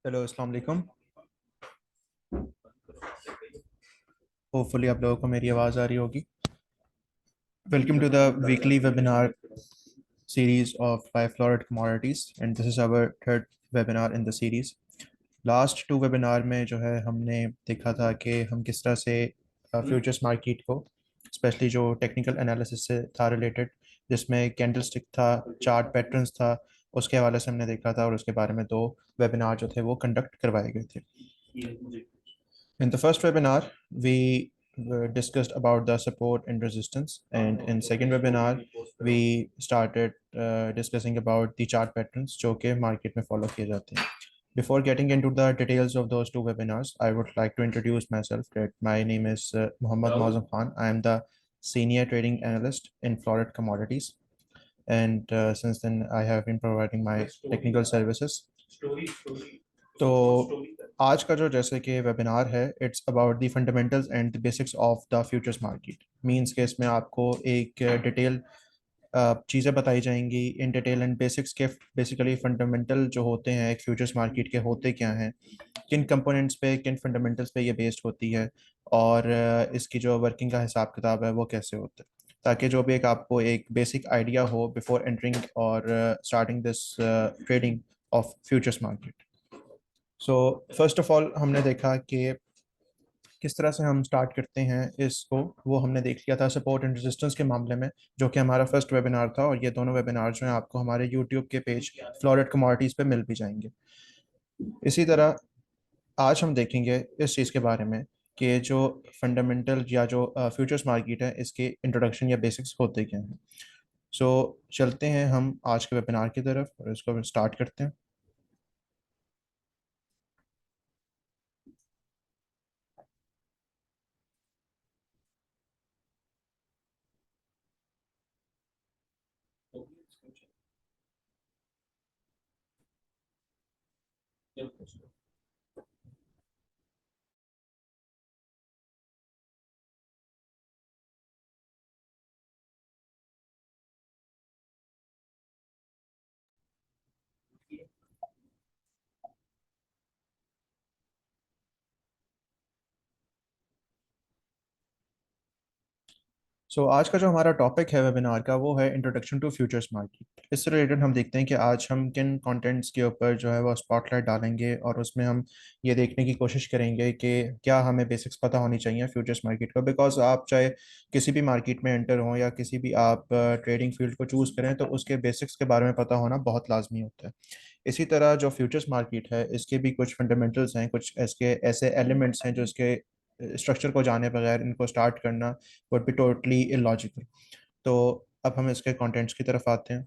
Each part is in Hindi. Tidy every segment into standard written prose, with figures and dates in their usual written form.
हेलो, अस्सलाम वालेकुम। होपफुली आप लोगों को मेरी आवाज़ आ रही होगी। Welcome to the weekly webinar series of by Florid Commodities and this is our third webinar in the series. Last two webinar में जो है हमने देखा था कि हम किस तरह से फ्यूचर्स मार्केट को स्पेशली जो टेक्निकल एनालिसिस से था रिलेटेड, जिसमें कैंडलस्टिक था, चार्ट पैटर्न्स था, उसके हवाले से हमने देखा था और उसके बारे में दो वेबिनार जो थे वो कंडक्ट करवाए गए थे। In the first webinar, we discussed about the support and resistance, and in second webinar, we started discussing about the chart patterns जो कि market में follow किए जाते हैं. Before getting into the details of those two webinars, I would like to introduce myself. That my name is Mohammad Mauzam Khan. I am the senior trading analyst in Florid Commodities, and since then I have been providing my technical services. तो आज का जो जैसे कि वेबिनार है, it's about the fundamentals and the basics of the futures market. Means के इसमें आपको एक डिटेल चीज़ें बताई जाएंगी इन डिटेल एंड बेसिक्स के। बेसिकली फंडामेंटल जो होते हैं एक फ्यूचर्स मार्केट के होते क्या हैं, किन कंपोनेंट्स पे, किन फंडामेंटल्स पे ये बेस्ड होती है, और इसकी जो वर्किंग का हिसाब किताब है वो कैसे होता है, ताकि जो भी एक आपको एक बेसिक आइडिया हो बिफोर एंटरिंग और starting this trading of futures market. So first of all हमने देखा कि किस तरह से हम स्टार्ट करते हैं इसको, वो हमने देख लिया था सपोर्ट एंड रेजिस्टेंस के मामले में, जो कि हमारा फर्स्ट वेबिनार था। और ये दोनों वेबिनार जो हैं आपको हमारे यूट्यूब के पेज फ्लोरेट कमोडिटीज़ पे मिल भी जाएंगे। इसी तरह आज हम देखेंगे इस चीज़ के बारे में कि जो फंडामेंटल या जो फ्यूचर्स मार्केट है इसके इंट्रोडक्शन या बेसिक्स होते क्या हैं। सो चलते हैं हम आज के वेबिनार की तरफ और इसको स्टार्ट करते हैं। आज का जो हमारा टॉपिक है वेबिनार का वो है इंट्रोडक्शन टू फ्यूचर्स मार्केट। इससे रिलेटेड हम देखते हैं कि आज हम किन कंटेंट्स के ऊपर जो है वो स्पॉटलाइट डालेंगे और उसमें हम ये देखने की कोशिश करेंगे कि क्या हमें बेसिक्स पता होनी चाहिए फ्यूचर्स मार्केट का। बिकॉज आप चाहे किसी भी मार्केट में एंटर हों या किसी भी आप ट्रेडिंग फील्ड को चूज़ करें तो उसके बेसिक्स के बारे में पता होना बहुत लाजमी होता है। इसी तरह जो फ्यूचर्स मार्केट है इसके भी कुछ फंडामेंटल्स हैं, कुछ इसके ऐसे एलिमेंट्स हैं जो इसके स्ट्रक्चर को जाने बगैर इनको स्टार्ट करना वुड बी टोटली इलॉजिकल। तो अब हम इसके कंटेंट्स की तरफ आते हैं।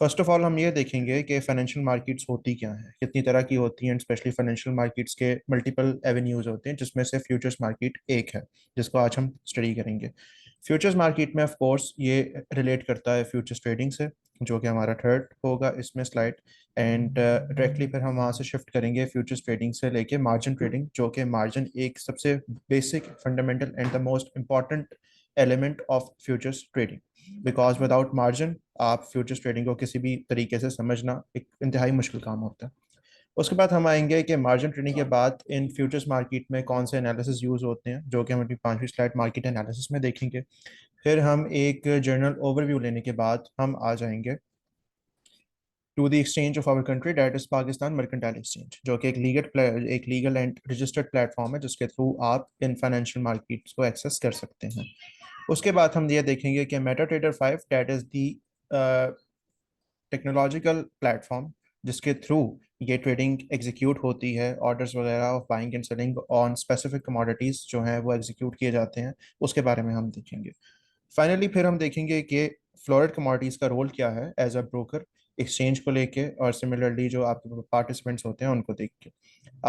फर्स्ट ऑफ ऑल हम ये देखेंगे कि फाइनेंशियल मार्केट्स होती क्या है, कितनी तरह की होती हैं, स्पेशली फाइनेंशियल मार्केट्स के मल्टीपल एवेन्यूज होते हैं जिसमें से फ्यूचर्स मार्केट एक है जिसको आज हम स्टडी करेंगे। फ्यूचर्स मार्केट में ऑफ कोर्स ये रिलेट करता है फ्यूचर्स ट्रेडिंग से, जो कि हमारा थर्ड होगा इसमें स्लाइड। एंड डायरेक्टली फिर हम वहाँ से शिफ्ट करेंगे फ्यूचर्स ट्रेडिंग से लेके मार्जिन ट्रेडिंग, जो कि मार्जिन एक सबसे basic fundamental and the most important element of futures trading. Because without margin आप फ्यूचर्स ट्रेडिंग को किसी भी तरीके से समझना एक इंतहाई मुश्किल काम होता है। उसके बाद हम आएंगे कि मार्जिन ट्रेडिंग के बाद इन फ्यूचर्स मार्केट में कौन से एनालिसिस यूज होते हैं, जो कि हम अपनी पांचवी स्लाइड मार्केट एनालिसिस में देखेंगे। फिर हम एक जनरल ओवरव्यू लेने के बाद हम आ जाएंगे to the exchange of our country, that is Pakistan mercantile exchange, जो कि एक लीगल एंड रजिस्टर्ड प्लेटफॉर्म है जिसके थ्रू आप इन फाइनेंशियल मार्केट्स को एक्सेस कर सकते हैं। उसके बाद हम ये देखेंगे कि Meta trader 5, that is the technological platform जिसके थ्रू ये ट्रेडिंग एग्जीक्यूट होती है, ऑर्डर्स वगैरह of buying and selling on specific commodities जो हैं वो एग्जीक्यूट किए जाते हैं, उसके बारे में हम देखेंगे। फाइनली फिर हम देखेंगे कि फ्लोरेट कमोडिटीज का रोल क्या है एज अ ब्रोकर एक्सचेंज को लेके, और सिमिलरली जो आपके पार्टिसिपेंट्स होते हैं उनको देख के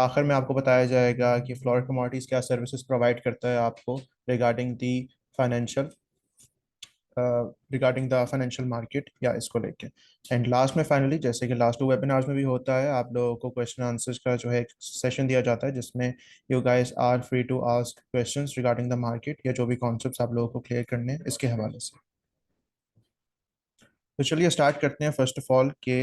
आखिर में आपको बताया जाएगा कि फ्लोरेट कमोडिटीज क्या सर्विसेज प्रोवाइड करता है आपको regarding the financial regarding the financial market या इसको लेके। एंड लास्ट में फाइनली, जैसे कि लास्ट टू वेबिनार्स में भी होता है, आप लोगों को क्वेश्चन आंसर्स का जो है सेशन दिया जाता है जिसमें you guys are free to ask questions regarding the market या जो भी कॉन्सेप्ट्स आप लोगों को क्लियर करने हैं इसके हवाले से। तो चलिए स्टार्ट करते हैं। फर्स्ट ऑफ ऑल के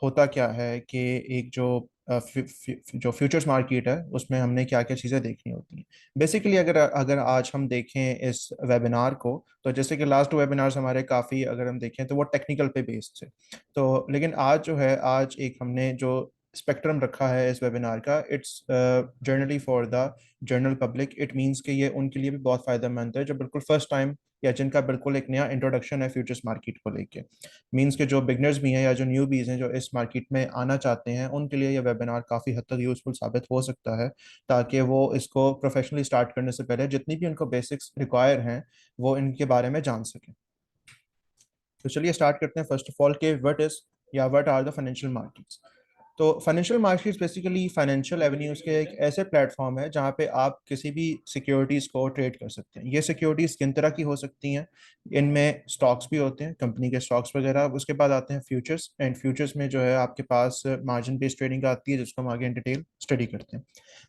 होता क्या है कि एक जो जो फ्यूचर्स मार्केट है उसमें हमने क्या क्या चीज़ें देखनी होती हैं। बेसिकली अगर अगर आज हम देखें इस वेबिनार को, तो जैसे कि लास्ट वेबिनार्स हमारे काफ़ी अगर हम देखें तो वो टेक्निकल पे बेस्ड थे। तो लेकिन आज जो है, आज एक हमने जो स्पेक्ट्रम रखा है इस वेबिनार का, it's generally for the general public. It means कि ये उनके लिए भी बहुत फ़ायदेमंद है जो बिल्कुल फर्स्ट टाइम या जिनका बिल्कुल एक नया इंट्रोडक्शन है फ्यूचर्स मार्केट को लेके। मींस के जो बिगनर्स भी हैं या जो न्यू बीज हैं जो इस मार्केट में आना चाहते हैं, उनके लिए ये वेबिनार काफ़ी हद तक यूजफुल साबित हो सकता है, ताकि वो इसको प्रोफेशनली स्टार्ट करने से पहले जितनी भी उनको बेसिक्स रिक्वायर हैं वो इनके बारे में जान सकें। तो चलिए स्टार्ट करते हैं फर्स्ट ऑफ ऑल के व्हाट इज या what are the financial markets. तो financial markets basically financial avenues के एक ऐसे प्लेटफॉर्म है जहाँ पे आप किसी भी सिक्योरिटीज को ट्रेड कर सकते हैं। ये सिक्योरिटीज किन तरह की हो सकती हैं? इनमें स्टॉक्स भी होते हैं, कंपनी के स्टॉक्स वगैरह। उसके बाद आते हैं फ्यूचर्स, एंड फ्यूचर्स में जो है आपके पास मार्जिन बेस्ड ट्रेडिंग आती है जिसको हम आगे इन डिटेल स्टडी करते हैं।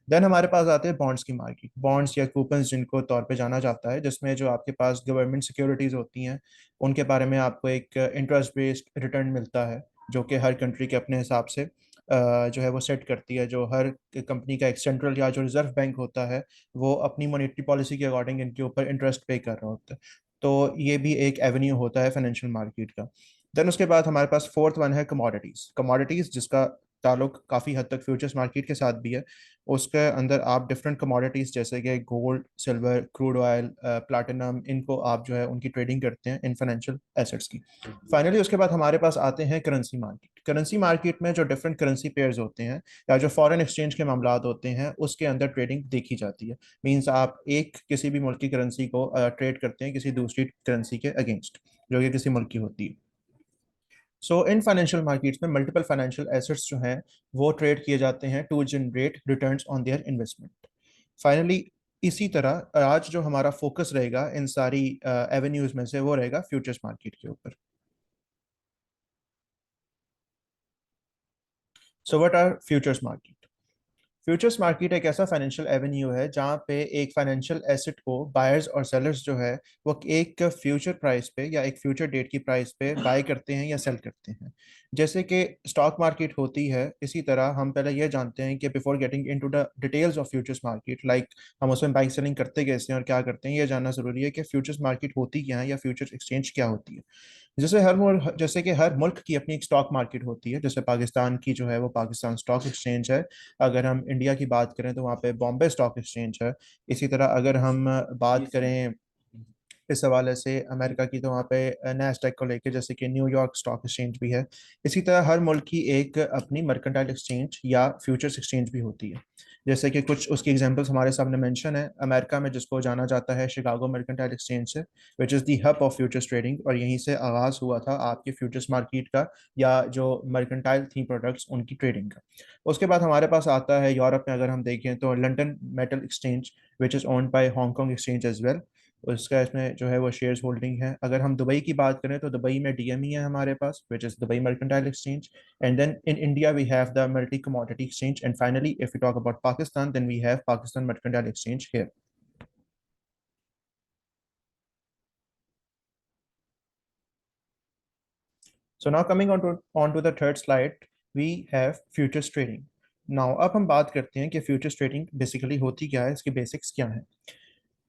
देन हमारे पास आते हैं बॉन्ड्स की मार्केट, बॉन्ड्स या कूपन्स जिनको तौर पे जाना जाता है, जिसमें जो आपके पास गवर्नमेंट सिक्योरिटीज होती हैं उनके बारे में आपको एक इंटरेस्ट बेस्ड रिटर्न मिलता है, जो कि हर कंट्री के अपने हिसाब से जो है वो सेट करती है। जो हर कंपनी का एक सेंट्रल या जो रिजर्व बैंक होता है वो अपनी मॉनेटरी पॉलिसी के अकॉर्डिंग इनके ऊपर इंटरेस्ट पे कर रहा होता है। तो ये भी एक एवेन्यू होता है फाइनेंशियल मार्केट का। देन उसके बाद हमारे पास फोर्थ वन है कमोडिटीज। कमोडिटीज जिसका ताल्लुक काफ़ी हद तक फ्यूचर्स मार्केट के साथ भी है। उसके अंदर आप डिफरेंट कमोडिटीज जैसे कि gold, silver, crude oil, platinum, इनको आप जो है उनकी ट्रेडिंग करते हैं इन फाइनेंशियल एसेट्स की। फाइनली उसके बाद हमारे पास आते हैं करेंसी मार्केट। करेंसी मार्केट में जो डिफरेंट करेंसी पेयर्स होते हैं या जो फॉरेन एक्सचेंज के मामला होते हैं उसके अंदर ट्रेडिंग देखी जाती है। मींस आप एक किसी भी मुल्क की करेंसी को ट्रेड करते हैं किसी दूसरी करेंसी के अगेंस्ट जो कि किसी मुल्क की होती है। सो इन फाइनेंशियल मार्केट्स में मल्टीपल फाइनेंशियल एसेट्स जो हैं वो ट्रेड किए जाते हैं to generate returns on their investment. Finally इसी तरह आज जो हमारा फोकस रहेगा इन सारी एवेन्यूज में से वो रहेगा फ्यूचर्स मार्केट के ऊपर। So what are futures market? Futures market एक ऐसा फाइनेंशियल एवेन्यू है जहाँ पे एक फाइनेंशियल एसेट को बायर्स और सेलर्स जो है वो एक फ्यूचर प्राइस पे या एक फ्यूचर डेट की प्राइस पे बाय करते हैं या सेल करते हैं। जैसे कि स्टॉक मार्केट होती है, इसी तरह हम पहले ये जानते हैं कि before getting into the details of futures market, like हम उसमें बाइक सेलिंग करते कैसे हैं और क्या करते हैं, ये जानना जरूरी है कि फ्यूचर्स मार्केट होती क्या है या फ्यूचर्स एक्सचेंज क्या होती है। जैसे कि हर मुल्क की अपनी एक स्टॉक मार्केट होती है। जैसे पाकिस्तान की जो है वो पाकिस्तान स्टॉक एक्सचेंज है। अगर हम इंडिया की बात करें तो वहाँ पे बॉम्बे स्टॉक एक्सचेंज है। इसी तरह अगर हम बात करें इस हवाले से अमेरिका की, तो वहाँ पे नैस्डैक को लेके जैसे कि न्यूयॉर्क स्टॉक एक्सचेंज भी है। इसी तरह हर मुल्क की एक अपनी मर्केंटाइल एक्सचेंज या फ्यूचर्स एक्सचेंज भी होती है। जैसे कि कुछ उसकी एग्जांपल्स हमारे सामने मेंशन है। अमेरिका में जिसको जाना जाता है शिकागो मर्केंटाइल एक्सचेंज से, which is the hub of futures trading, और यहीं से आगाज़ हुआ था आपके फ्यूचर्स मार्केट का या जो मर्केंटाइल थी प्रोडक्ट्स उनकी ट्रेडिंग का। उसके बाद हमारे पास आता है यूरोप में, अगर हम देखें तो London metal exchange, which is owned by Hong Kong exchange as well. उसका इसमें जो है वो शेयर्स होल्डिंग है। अगर हम दुबई की बात करें तो दुबई में डीएमई है हमारे पास, which is Dubai mercantile exchange. And then in India we have the multi commodity exchange, and finally if you talk about Pakistan then we have Pakistan mercantile exchange here. So now coming on to the third slide, we have futures trading. Now अब हम बात करते हैं कि फ्यूचर्स ट्रेडिंग बेसिकली होती क्या है, इसके बेसिक्स क्या है।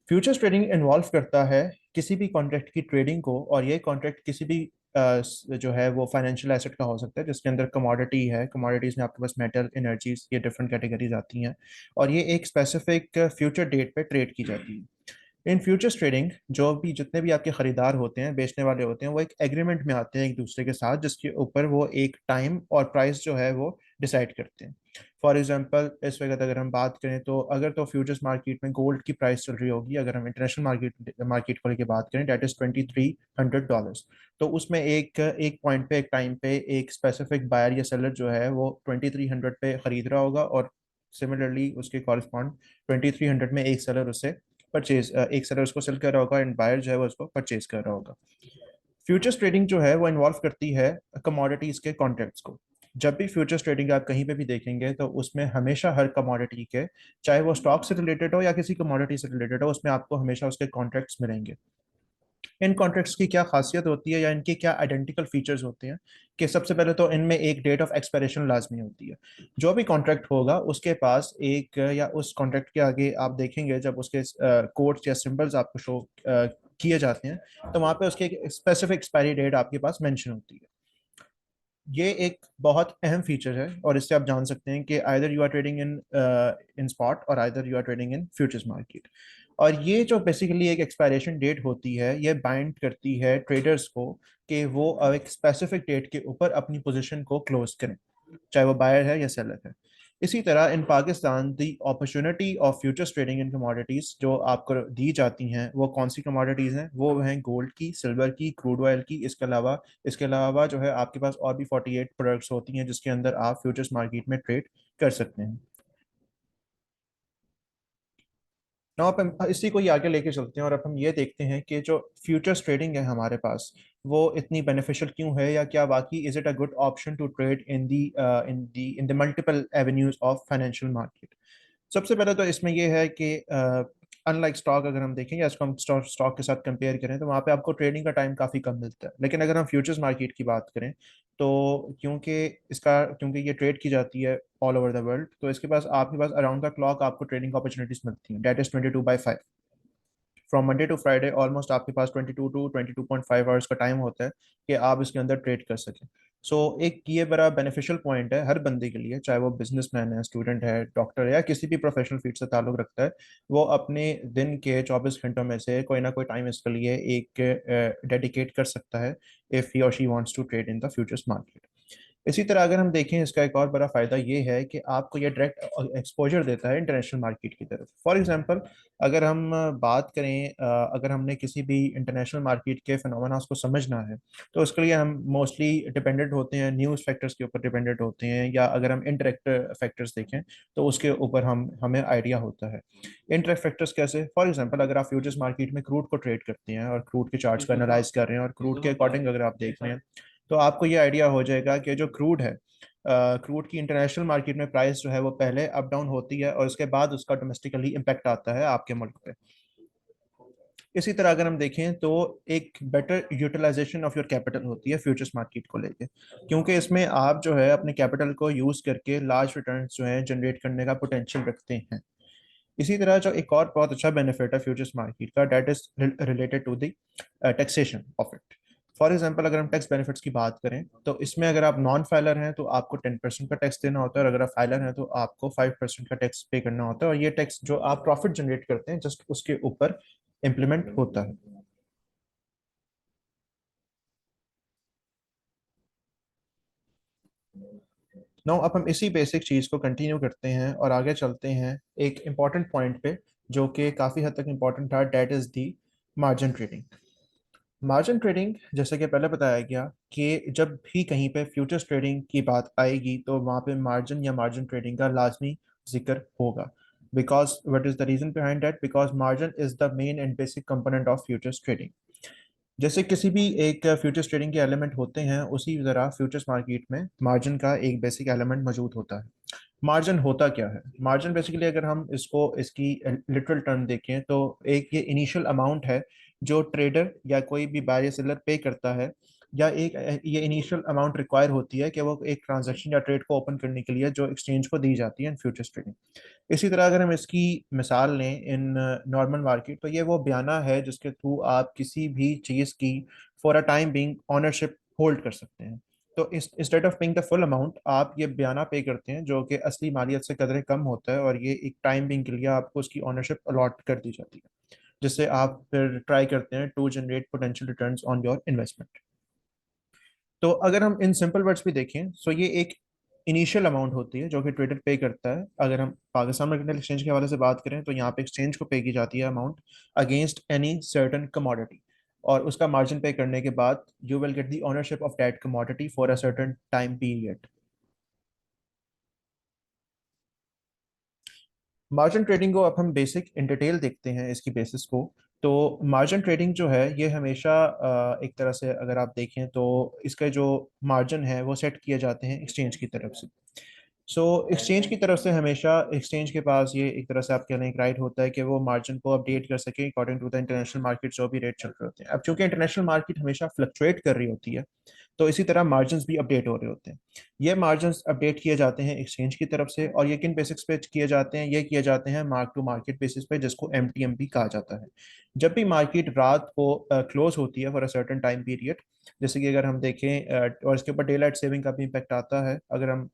फ्यूचर्स ट्रेडिंग इन्वॉल्व करता है किसी भी कॉन्ट्रैक्ट की ट्रेडिंग को, और ये कॉन्ट्रैक्ट किसी भी जो है वो फाइनेंशियल एसेट का हो सकता है जिसके अंदर कमोडिटी है। कमोडिटीज में आपके पास मेटल, एनर्जीज, ये डिफरेंट कैटेगरीज आती हैं, और ये एक स्पेसिफिक फ्यूचर डेट पे ट्रेड की जाती है। इन फ्यूचर्स ट्रेडिंग जो भी जितने भी आपके खरीदार होते हैं, बेचने वाले होते हैं, वो एक एग्रीमेंट में आते हैं एक दूसरे के साथ, जिसके ऊपर वो एक टाइम और प्राइस जो है वो डिसाइड करते हैं। फॉर एग्जांपल इस वक्त अगर हम बात करें तो अगर तो फ्यूचर्स मार्केट में गोल्ड की प्राइस चल रही होगी, अगर हम इंटरनेशनल मार्केट मार्केट को लेकर बात करें, डेट इज $2300। तो उसमें एक एक पॉइंट पे, एक टाइम पे एक स्पेसिफिक बायर या सेलर जो है वो 2300 पे खरीद रहा होगा, और सिमिलरली उसके कॉरिस्पॉन्ड 2300 में एक सेलर उसे परचेज, एक सेलर उसको सेल कर रहा होगा एंड बायर जो है वो उसको परचेज कर रहा होगा। फ्यूचर्स ट्रेडिंग जो है वो इन्वॉल्व करती है कमोडिटीज के कॉन्ट्रैक्ट्स को। जब भी फ्यूचर्स ट्रेडिंग आप कहीं पे भी देखेंगे तो उसमें हमेशा हर कमोडिटी के, चाहे वो स्टॉक से रिलेटेड हो या किसी कमोडिटी से रिलेटेड हो, उसमें आपको हमेशा उसके कॉन्ट्रैक्ट्स मिलेंगे। इन कॉन्ट्रैक्ट्स की क्या खासियत होती है या इनके क्या आइडेंटिकल फीचर्स होते हैं कि सबसे पहले तो इनमें एक डेट ऑफ एक्सपायरेशन लाजमी होती है। जो भी कॉन्ट्रैक्ट होगा उसके पास एक या उस कॉन्ट्रैक्ट के आगे आप देखेंगे जब उसके कोड्स या सिंबल्स आपको शो किए जाते हैं तो वहां पे उसकी एक स्पेसिफिक एक्सपायरी डेट आपके पास मेंशन होती है। ये एक बहुत अहम फीचर है और इससे आप जान सकते हैं कि either you are trading in in spot और either you are trading in futures market. और ये जो बेसिकली एक एक्सपायरेशन डेट होती है ये बाइंड करती है ट्रेडर्स को कि वो एक स्पेसिफिक डेट के ऊपर अपनी पोजीशन को क्लोज करें, चाहे वो बायर है या सेलर है। इसी तरह in Pakistan the opportunity of futures trading in commodities जो आपको दी जाती हैं वो कौन सी कमोडिटीज हैं, वो हैं गोल्ड की, सिल्वर की, क्रूड ऑयल की। इसके अलावा जो है आपके पास और भी 48 प्रोडक्ट्स होती हैं जिसके अंदर आप फ्यूचर्स मार्केट में ट्रेड कर सकते हैं। ना आप इसी को ही आगे लेके चलते हैं और अब हम ये देखते हैं कि जो फ्यूचर्स ट्रेडिंग है हमारे पास वो इतनी बेनिफिशियल क्यों है, या क्या वाकई is it a good option to trade in the multiple avenues of financial market. सबसे पहले तो इसमें यह है कि अनलाइक स्टॉक अगर हम देखें या इसको हम स्टॉक के साथ कंपेयर करें तो वहाँ पे आपको ट्रेडिंग का टाइम काफ़ी कम मिलता है। लेकिन अगर हम फ्यूचर्स मार्केट की बात करें तो क्योंकि ये ट्रेड की जाती है ऑल ओवर द वर्ल्ड, तो इसके पास आपके पास अराउंड द क्लॉक आपको ट्रेडिंग अपॉर्चुनिटीज मिलती हैं। That is 22/5। From Monday to Friday almost आपके पास 22 to 22.5 आवर्स का टाइम होता है कि आप इसके अंदर ट्रेड कर सकें। सो एक ये बड़ा बेनिफिशियल पॉइंट है हर बंदे के लिए, चाहे वो बिजनेसमैन है, स्टूडेंट है, डॉक्टर है या किसी भी प्रोफेशनल फील्ड से ताल्लुक रखता है। वो अपने दिन के 24 घंटों में से कोई ना कोई टाइम इसके लिए एक डेडिकेट कर सकता है इफ ही और she wants to trade in the futures market. इसी तरह अगर हम देखें इसका एक और बड़ा फायदा ये है कि आपको ये डायरेक्ट एक्सपोजर देता है इंटरनेशनल मार्केट की तरफ। फॉर एग्जांपल अगर हम बात करें अगर हमने किसी भी इंटरनेशनल मार्केट के फिनोमेना को समझना है तो उसके लिए हम मोस्टली डिपेंडेंट होते हैं न्यूज़ फैक्टर्स के ऊपर डिपेंडेंट होते हैं, या अगर हम इंटरेक्ट फैक्टर्स देखें तो उसके ऊपर हमें आइडिया होता है। इंटरेक्ट फैक्टर्स कैसे, फॉर एग्जांपल अगर आप फ्यूचर्स मार्केट में क्रूड को ट्रेड करते हैं और क्रूड के चार्ट्स को एनालाइज कर रहे हैं और क्रूड के अकॉर्डिंग अगर आप देख रहे हैं तो आपको ये आइडिया हो जाएगा कि जो क्रूड है, क्रूड की इंटरनेशनल मार्केट में प्राइस जो है वो पहले अप डाउन होती है और उसके बाद उसका डोमेस्टिकली इम्पैक्ट आता है आपके मुल्क पे। इसी तरह अगर हम देखें तो एक better utilization of your capital होती है फ्यूचर्स मार्केट को लेके, क्योंकि इसमें आप जो है अपने कैपिटल को यूज करके लार्ज रिटर्न्स जो है जनरेट करने का पोटेंशियल रखते हैं। इसी तरह जो एक और बहुत अच्छा बेनिफिट है फ्यूचर्स मार्केट का, that is related to the taxation of it. For example अगर हम टैक्स बेनिफिट्स की बात करें तो इसमें अगर आप नॉन फाइलर हैं तो आपको 10% का टैक्स देना होता है, और अगर आप फाइलर हैं तो आपको 5% का टैक्स पे करना होता है, और ये टैक्स जो आप प्रॉफिट जनरेट करते हैं जस्ट उसके ऊपर इम्प्लीमेंट होता है। नो अब हम इसी बेसिक चीज को कंटिन्यू करते हैं और आगे चलते हैं एक इंपॉर्टेंट पॉइंट पे जो कि काफी हद तक इंपॉर्टेंट था, that is the margin trading. Margin trading जैसे कि पहले बताया गया कि जब भी कहीं पे फ्यूचर्स ट्रेडिंग की बात आएगी तो वहाँ पे मार्जिन या मार्जिन ट्रेडिंग का लाजमी जिक्र होगा। Because what is the reason behind that, because margin is the main and basic component of futures trading. जैसे किसी भी एक फ्यूचर्स ट्रेडिंग के एलिमेंट होते हैं उसी तरह फ्यूचर्स मार्केट में मार्जिन का एक बेसिक एलिमेंट मौजूद होता है। मार्जिन होता क्या है, मार्जिन बेसिकली अगर हम इसको इसकी लिटरल टर्म देखें तो एक ये इनिशियल अमाउंट है जो ट्रेडर या कोई भी बायर सेलर पे करता है, या एक ये इनिशियल अमाउंट रिक्वायर होती है कि वो एक ट्रांजैक्शन या ट्रेड को ओपन करने के लिए जो एक्सचेंज को दी जाती है इन फ्यूचर्स ट्रेडिंग। इसी तरह अगर हम इसकी मिसाल लें इन नॉर्मल मार्केट तो ये वो बयाना है जिसके थ्रू आप किसी भी चीज़ की for a time being ownership hold कर सकते हैं। तो इस instead of paying the full amount आप ये बयाना पे करते हैं जो कि असली मालियत से कदरे कम होता है, और ये एक टाइम बिंग के लिए आपको उसकी ऑनरशिप अलॉट कर दी जाती है, जिससे आप फिर ट्राई करते हैं to generate potential returns on your investment. तो अगर हम इन सिंपल वर्ड्स भी देखें तो ये एक इनिशियल अमाउंट होती है जो कि ट्रेडर पे करता है। अगर हम पाकिस्तान मर्केंटाइल एक्सचेंज के हवाले से बात करें तो यहाँ पे एक्सचेंज को पे की जाती है amount against any certain commodity, और उसका मार्जिन पे करने के बाद you will get the ownership of that commodity for a certain time period. Margin trading को अब हम बेसिक इन डिटेल देखते हैं इसकी बेसिस को। तो मार्जिन ट्रेडिंग जो है ये हमेशा एक तरह से अगर आप देखें तो इसके जो मार्जिन है वो सेट किए जाते हैं एक्सचेंज की तरफ से। सो एक्सचेंज की तरफ से हमेशा एक्सचेंज के पास ये एक तरह से आप कह लें एक राइट होता है कि वो मार्जिन को अपडेट कर सके according to the international market, जो भी रेट चल रहे होते हैं। अब चूंकि इंटरनेशनल मार्केट हमेशा फ्लक्चुएट कर रही होती है, तो इसी तरह मार्जिन भी अपडेट हो रहे होते हैं। ये मार्जिन अपडेट किए जाते हैं एक्सचेंज की तरफ से, और ये किन बेसिक्स पे किए जाते हैं? ये किए जाते हैं मार्क टू मार्केट बेसिस पे, जिसको एम भी कहा जाता है। जब भी मार्केट रात को क्लोज होती है for a certain time period, जैसे कि अगर हम देखें और इसके ऊपर डे लाइट सेविंग का भी इम्पैक्ट आता है, अगर हम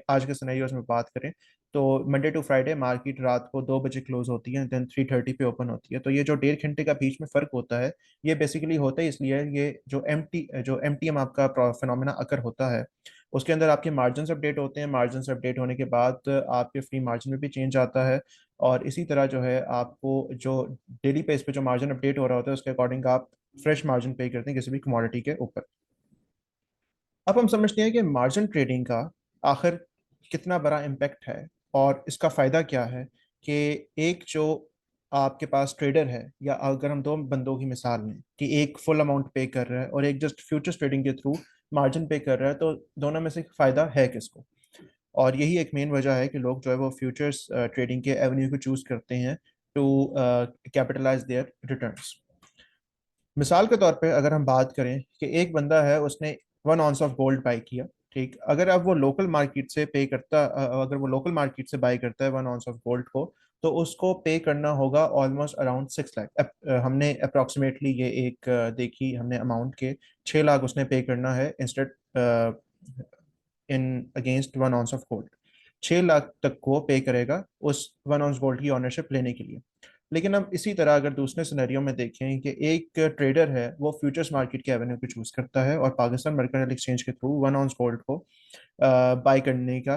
आज के सिनेरियोज में बात करें, तो मंडे टू फ्राइडे मार्केट रात को 2 बजे क्लोज होती है, देन 3:30 पे ओपन होती है। तो ये जो 1.5 घंटे का बीच में फर्क होता है, ये बेसिकली होता है इसलिए ये जो एम टी एम आपका फिनोमेना अकर होता है, उसके अंदर आपके मार्जिन अपडेट होते हैं। मार्जिन अपडेट होने के बाद आपके फ्री मार्जिन में भी चेंज आता है, और इसी तरह जो है आपको जो डेली बेस पे जो मार्जिन अपडेट हो रहा होता है उसके अकॉर्डिंग आप फ्रेश मार्जिन पे करते हैं किसी भी कमोडिटी के ऊपर। अब हम समझते हैं कि मार्जिन ट्रेडिंग का आखिर कितना बड़ा इम्पैक्ट है, और इसका फ़ायदा क्या है। कि एक जो आपके पास ट्रेडर है, या अगर हम दो बंदों की मिसाल लें कि एक फुल अमाउंट पे कर रहा है और एक जस्ट फ्यूचर्स ट्रेडिंग के थ्रू मार्जिन पे कर रहा है, तो दोनों में से फ़ायदा है किसको? और यही एक मेन वजह है कि लोग जो है वो फ्यूचर्स ट्रेडिंग के एवेन्यू को चूज़ करते हैं टू कैपिटलाइज देयर रिटर्न्स। मिसाल के तौर पे अगर हम बात करें कि एक बंदा है, उसने 1 आउंस ऑफ गोल्ड बाई किया। ठीक, अगर अब वो लोकल मार्केट से पे करता अगर वो लोकल मार्केट से बाई करता है 1 आउंस ऑफ गोल्ड को, तो उसको पे करना होगा ऑलमोस्ट अराउंड 6 लाख। हमने अप्रोक्सीमेटली ये एक देखी हमने अमाउंट के 6 लाख उसने पे करना है instead in against 1 ounce of gold. 6 lakh तक को पे करेगा उस 1 आउंस गोल्ड की ऑनरशिप लेने के लिए। लेकिन अब इसी तरह अगर दूसरे सिनेरियो में देखें कि एक ट्रेडर है, वो फ्यूचर्स मार्केट के एवेन्यू को चूज करता है और पाकिस्तान मर्केंटाइल एक्सचेंज के थ्रू 1 आउंस गोल्ड को बाई करने का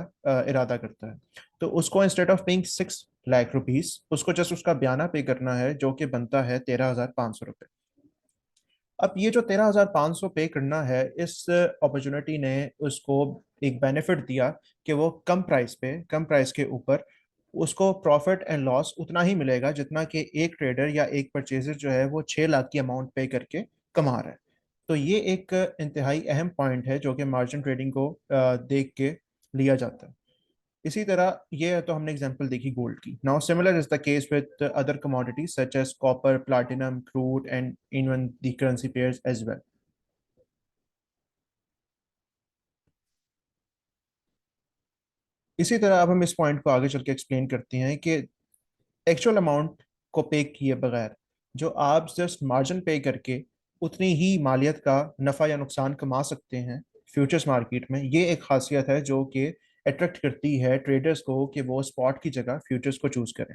इरादा करता है, तो उसको instead of paying 6 lakh rupees, उसको जस्ट उसका बयाना पे करना है, जो कि बनता है 13,500 रुपये। अब ये जो 13,500 पे करना है, इस अपॉर्चुनिटी ने उसको एक बेनिफिट दिया कि वो कम प्राइस के ऊपर उसको प्रॉफिट एंड लॉस उतना ही मिलेगा जितना कि एक ट्रेडर या एक परचेजर जो है वो 6 लाख की अमाउंट पे करके कमा रहा है। तो ये एक इंतहाई अहम पॉइंट है जो कि मार्जिन ट्रेडिंग को देख के लिया जाता है। इसी तरह ये तो हमने एग्जांपल देखी गोल्ड की। Now similar is the case with other commodities such as copper, platinum, crude and even the currency pairs as well. इसी तरह अब हम इस पॉइंट को आगे चल के एक्सप्लेन करते हैं कि एक्चुअल अमाउंट को पे किए बगैर जो आप जस्ट मार्जिन पे करके उतनी ही मालियत का नफ़ा या नुकसान कमा सकते हैं फ्यूचर्स मार्केट में, ये एक खासियत है जो कि अट्रैक्ट करती है ट्रेडर्स को कि वो स्पॉट की जगह फ्यूचर्स को चूज करें।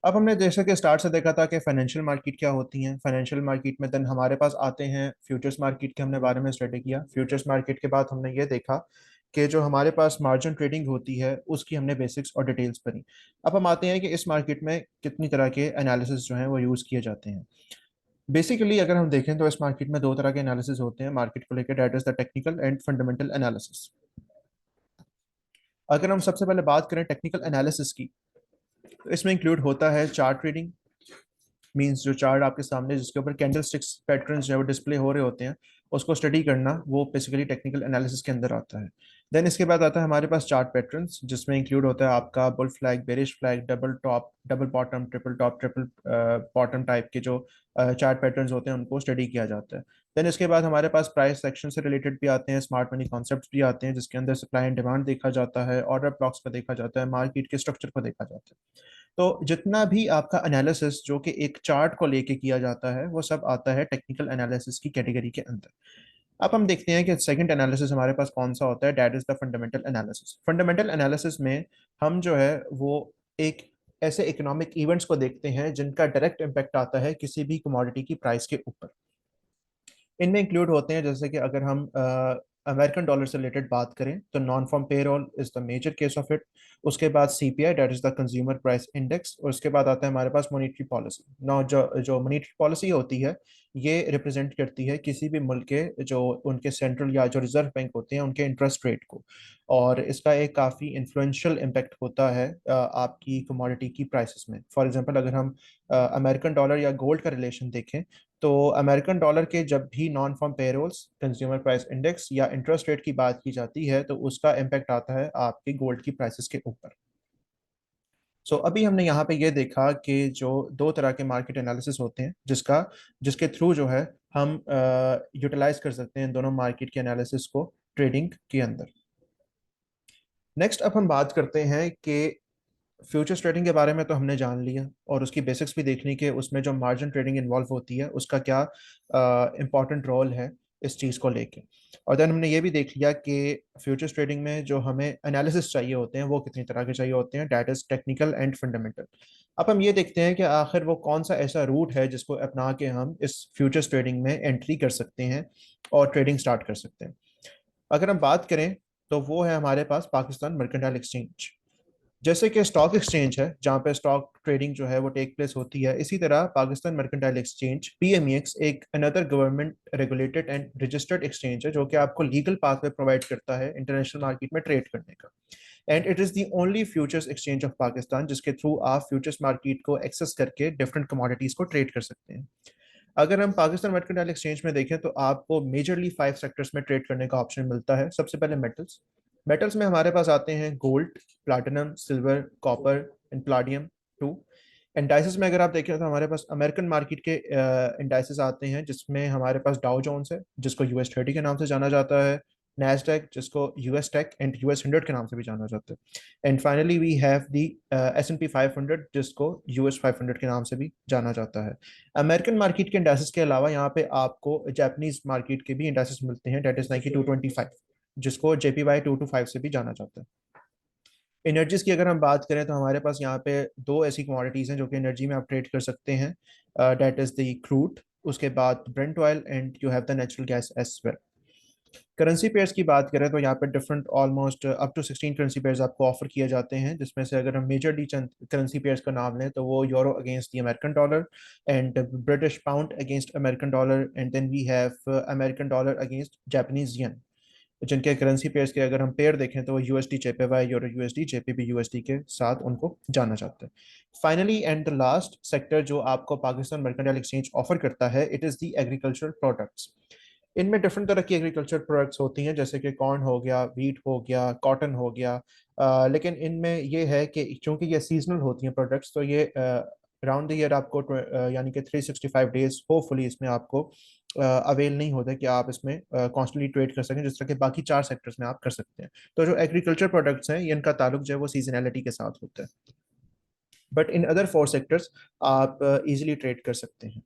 अब हमने जैसा कि स्टार्ट से देखा था कि फाइनेंशियल मार्केट क्या होती हैं। फाइनेंशियल मार्केट में देन हमारे पास आते हैं फ्यूचर्स मार्केट के, हमने बारे में स्टडी किया। फ्यूचर्स मार्केट के बाद हमने ये देखा कि जो हमारे पास मार्जिन ट्रेडिंग होती है उसकी हमने बेसिक्स और डिटेल्स पढ़ी। अब हम आते हैं कि इस मार्केट में कितनी तरह के एनालिसिस जो हैं वो यूज़ किए जाते हैं। बेसिकली अगर हम देखें तो इस मार्केट में दो तरह के एनालिसिस होते हैं मार्केट को लेकर, that is the technical and fundamental analysis. अगर हम सबसे पहले बात करें टेक्निकल एनालिसिस की, तो इसमें इंक्लूड होता है चार्ट ट्रेडिंग। मींस जो चार्ट आपके सामने जिसके ऊपर कैंडल स्टिक्स पैटर्न्स जो है वो डिस्प्ले हो रहे होते हैं, उसको स्टडी करना, वो बेसिकली टेक्निकल एनालिसिस के अंदर आता है। देन इसके बाद आता है हमारे पास चार्ट पैटर्न्स, जिसमें इंक्लूड होता है आपका bull flag, bearish flag, double top, double bottom, triple top, triple bottom type के जो चार्ट पैटर्न्स होते हैं उनको स्टडी किया जाता है। देन इसके बाद हमारे पास प्राइस सेक्शन से रिलेटेड भी आते हैं, स्मार्ट मनी कॉन्सेप्ट भी आते हैं, जिसके अंदर सप्लाई एंड डिमांड देखा जाता है, ऑर्डर ब्लॉक्स को देखा जाता है, मार्केट के स्ट्रक्चर को देखा जाता है। तो जितना भी आपका एनालिसिस जो कि एक चार्ट को लेके किया जाता है, वो सब आता है टेक्निकल एनालिसिस की कैटेगरी के अंदर। अब हम देखते हैं कि सेकंड एनालिसिस हमारे पास कौन सा होता है, that is the fundamental analysis. Fundamental analysis में हम जो है वो एक ऐसे इकोनॉमिक इवेंट्स को देखते हैं जिनका डायरेक्ट इम्पैक्ट आता है किसी भी कमोडिटी की प्राइस के ऊपर। इनमें इंक्लूड होते हैं जैसे कि अगर हम अमेरिकन डॉलर से रिलेटेड बात करें तो non farm payroll is the major case of it. उसके बाद CPI, that is the consumer price index, और उसके बाद आता है हमारे पास मॉनेटरी पॉलिसी। नौ जो जो मॉनेटरी पॉलिसी होती है, ये रिप्रेजेंट करती है किसी भी मुल्क के जो उनके सेंट्रल या जो रिजर्व बैंक होते हैं उनके इंटरेस्ट रेट को, और इसका एक काफ़ी इन्फ्लुएंशियल इम्पैक्ट होता है आपकी कमोडिटी की प्राइसेस में। फॉर एग्जांपल अगर हम अमेरिकन डॉलर या गोल्ड का रिलेशन देखें, तो अमेरिकन डॉलर के जब भी non farm payrolls, consumer price index या इंटरेस्ट रेट की बात की जाती है तो उसका इम्पैक्ट आता है आपके गोल्ड की प्राइसेस के ऊपर। सो अभी हमने यहाँ पे ये देखा कि जो दो तरह के मार्केट एनालिसिस होते हैं जिसके थ्रू जो है हम यूटिलाइज कर सकते हैं इन दोनों मार्केट के एनालिसिस को ट्रेडिंग के अंदर। नेक्स्ट अब हम बात करते हैं कि फ्यूचर्स ट्रेडिंग के बारे में तो हमने जान लिया और उसकी बेसिक्स भी देख ली कि उसमें जो मार्जिन ट्रेडिंग इन्वॉल्व होती है उसका क्या इम्पोर्टेंट रोल है इस चीज़ को लेके। और देन हमने ये भी देख लिया कि फ्यूचर्स ट्रेडिंग में जो हमें एनालिसिस चाहिए होते हैं वो कितनी तरह के चाहिए होते हैं, that is technical and fundamental. अब हम ये देखते हैं कि आखिर वो कौन सा ऐसा रूट है जिसको अपना के हम इस फ्यूचर्स ट्रेडिंग में एंट्री कर सकते हैं और ट्रेडिंग स्टार्ट कर सकते हैं। अगर हम बात करें तो वो है हमारे पास पाकिस्तान मर्केंटाइल एक्सचेंज। जैसे कि स्टॉक एक्सचेंज है जहाँ पे स्टॉक ट्रेडिंग जो है वो टेक प्लेस होती है, इसी तरह पाकिस्तान मर्केंटाइल एक्सचेंज पीएमईएक्स एक another government regulated and registered exchange है जो कि आपको लीगल पाथवे प्रोवाइड करता है इंटरनेशनल मार्केट में ट्रेड करने का। And it is the only futures exchange of Pakistan जिसके थ्रू आप फ्यूचर्स मार्केट को एक्सेस करके डिफरेंट कमोडिटीज को ट्रेड कर सकते हैं। अगर हम पाकिस्तान मर्केंटाइल एक्सचेंज में देखें तो आपको मेजरली 5 सेक्टर्स में ट्रेड करने का ऑप्शन मिलता है। सबसे पहले मेटल्स। मेटल्स में हमारे पास आते हैं gold, platinum, silver, copper and platinum too. Indices में अगर आप देखें तो हमारे पास अमेरिकन मार्केट के इंडाइसेस आते हैं जिसमें हमारे पास डाउ जोन्स है जिसको US 30 के नाम से जाना जाता है, नैस्डैक जिसको US टेक एंड US 100 के नाम से भी जाना जाता है, and finally we have the S&P 500 जिसको US 500 के नाम से भी जाना जाता है। अमेरिकन मार्केट के इंडाइसेस के अलावा यहाँ पे आपको जापानीज मार्केट के भी इंडाइसेस मिलते हैं, डेट इज नाइकी 225 जिसको JPY 225 से भी जाना जाता है। एनर्जीज की अगर हम बात करें तो हमारे पास यहाँ पे दो ऐसी कमोडिटीज हैं जो कि एनर्जी में आप ट्रेड कर सकते हैं, डेट इज द क्रूड, उसके बाद Brent oil and you have the natural gas as well. Currency pairs की बात करें तो यहाँ पे different almost up to 16 currency pairs आपको ऑफर किए जाते हैं, जिसमें से अगर हम मेजरली चंद करेंसी पेयर्स का नाम लें तो वो euro against the American dollar and British pound against American dollar and then we have American dollar against Japanese yen, जिनके करेंसी पेयर्स के अगर हम पेयर देखें तो वो USD JPY, euro USD JPY USD के साथ उनको जाना जाता है। Finally and the last sector जो आपको पाकिस्तान मर्केंटाइल एक्सचेंज ऑफर करता है, it is the agricultural products. इनमें डिफरेंट तरह की एग्रीकल्चर प्रोडक्ट्स होती हैं जैसे कि कॉर्न हो गया, वीट हो गया, कॉटन हो गया, लेकिन इनमें ये है कि चूंकि ये सीजनल होती हैं प्रोडक्ट्स तो ये राउंड द ईयर आपको यानी कि 365 डेज होपफुली इसमें आपको अवेल नहीं होता कि आप इसमें कॉन्स्टेंटली ट्रेड कर सकें जिस तरह के बाकी 4 सेक्टर्स में आप कर सकते हैं। तो जो एग्रीकल्चर प्रोडक्ट्स हैं इनका ताल्लुक जो है वो सीजनैलिटी के साथ होता है, बट इन अदर 4 सेक्टर्स आप इजीली ट्रेड कर सकते हैं।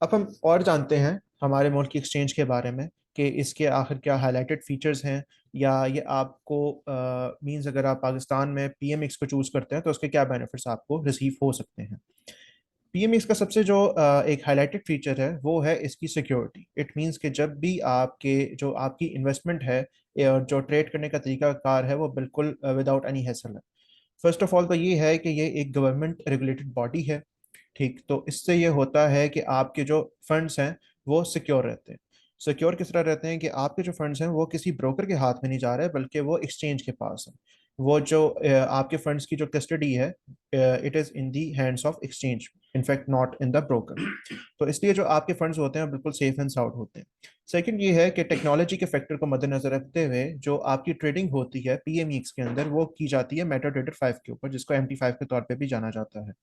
अब हम और जानते हैं हमारे मुल्क की एक्सचेंज के बारे में कि इसके आखिर क्या हाईलाइटेड फीचर्स हैं, या ये आपको मींस अगर आप पाकिस्तान में PMX को चूज करते हैं तो उसके क्या बेनिफिट्स आपको रिसीव हो सकते हैं। PMX का सबसे जो एक हाईलाइटेड फीचर है वो है इसकी सिक्योरिटी। इट मींस कि जब भी आपके जो आपकी इन्वेस्टमेंट है या जो ट्रेड करने का तरीका कार है वो बिल्कुल विदाउट एनी हैसल है। फर्स्ट ऑफ ऑल तो ये है कि ये एक गवर्नमेंट रेगुलेटेड बॉडी है, ठीक, तो इससे ये होता है कि आपके जो फंड्स हैं वो सिक्योर रहते हैं। सिक्योर किस तरह रहते हैं कि आपके जो फंड्स हैं वो किसी ब्रोकर के हाथ में नहीं जा रहे बल्कि वो एक्सचेंज के पास है। वो जो आपके फंड्स की जो कस्टडी है, it is in the hands of exchange, in fact not in the broker. तो इसलिए जो आपके फंड्स होते हैं बिल्कुल सेफ एंड साउंड होते हैं। सेकंड ये है कि टेक्नोलॉजी के फैक्टर को मद्देनजर रखते हुए जो आपकी ट्रेडिंग होती है PMX के अंदर वो की जाती है MetaTrader 5 के ऊपर, जिसको MT5 के तौर पे भी जाना जाता है।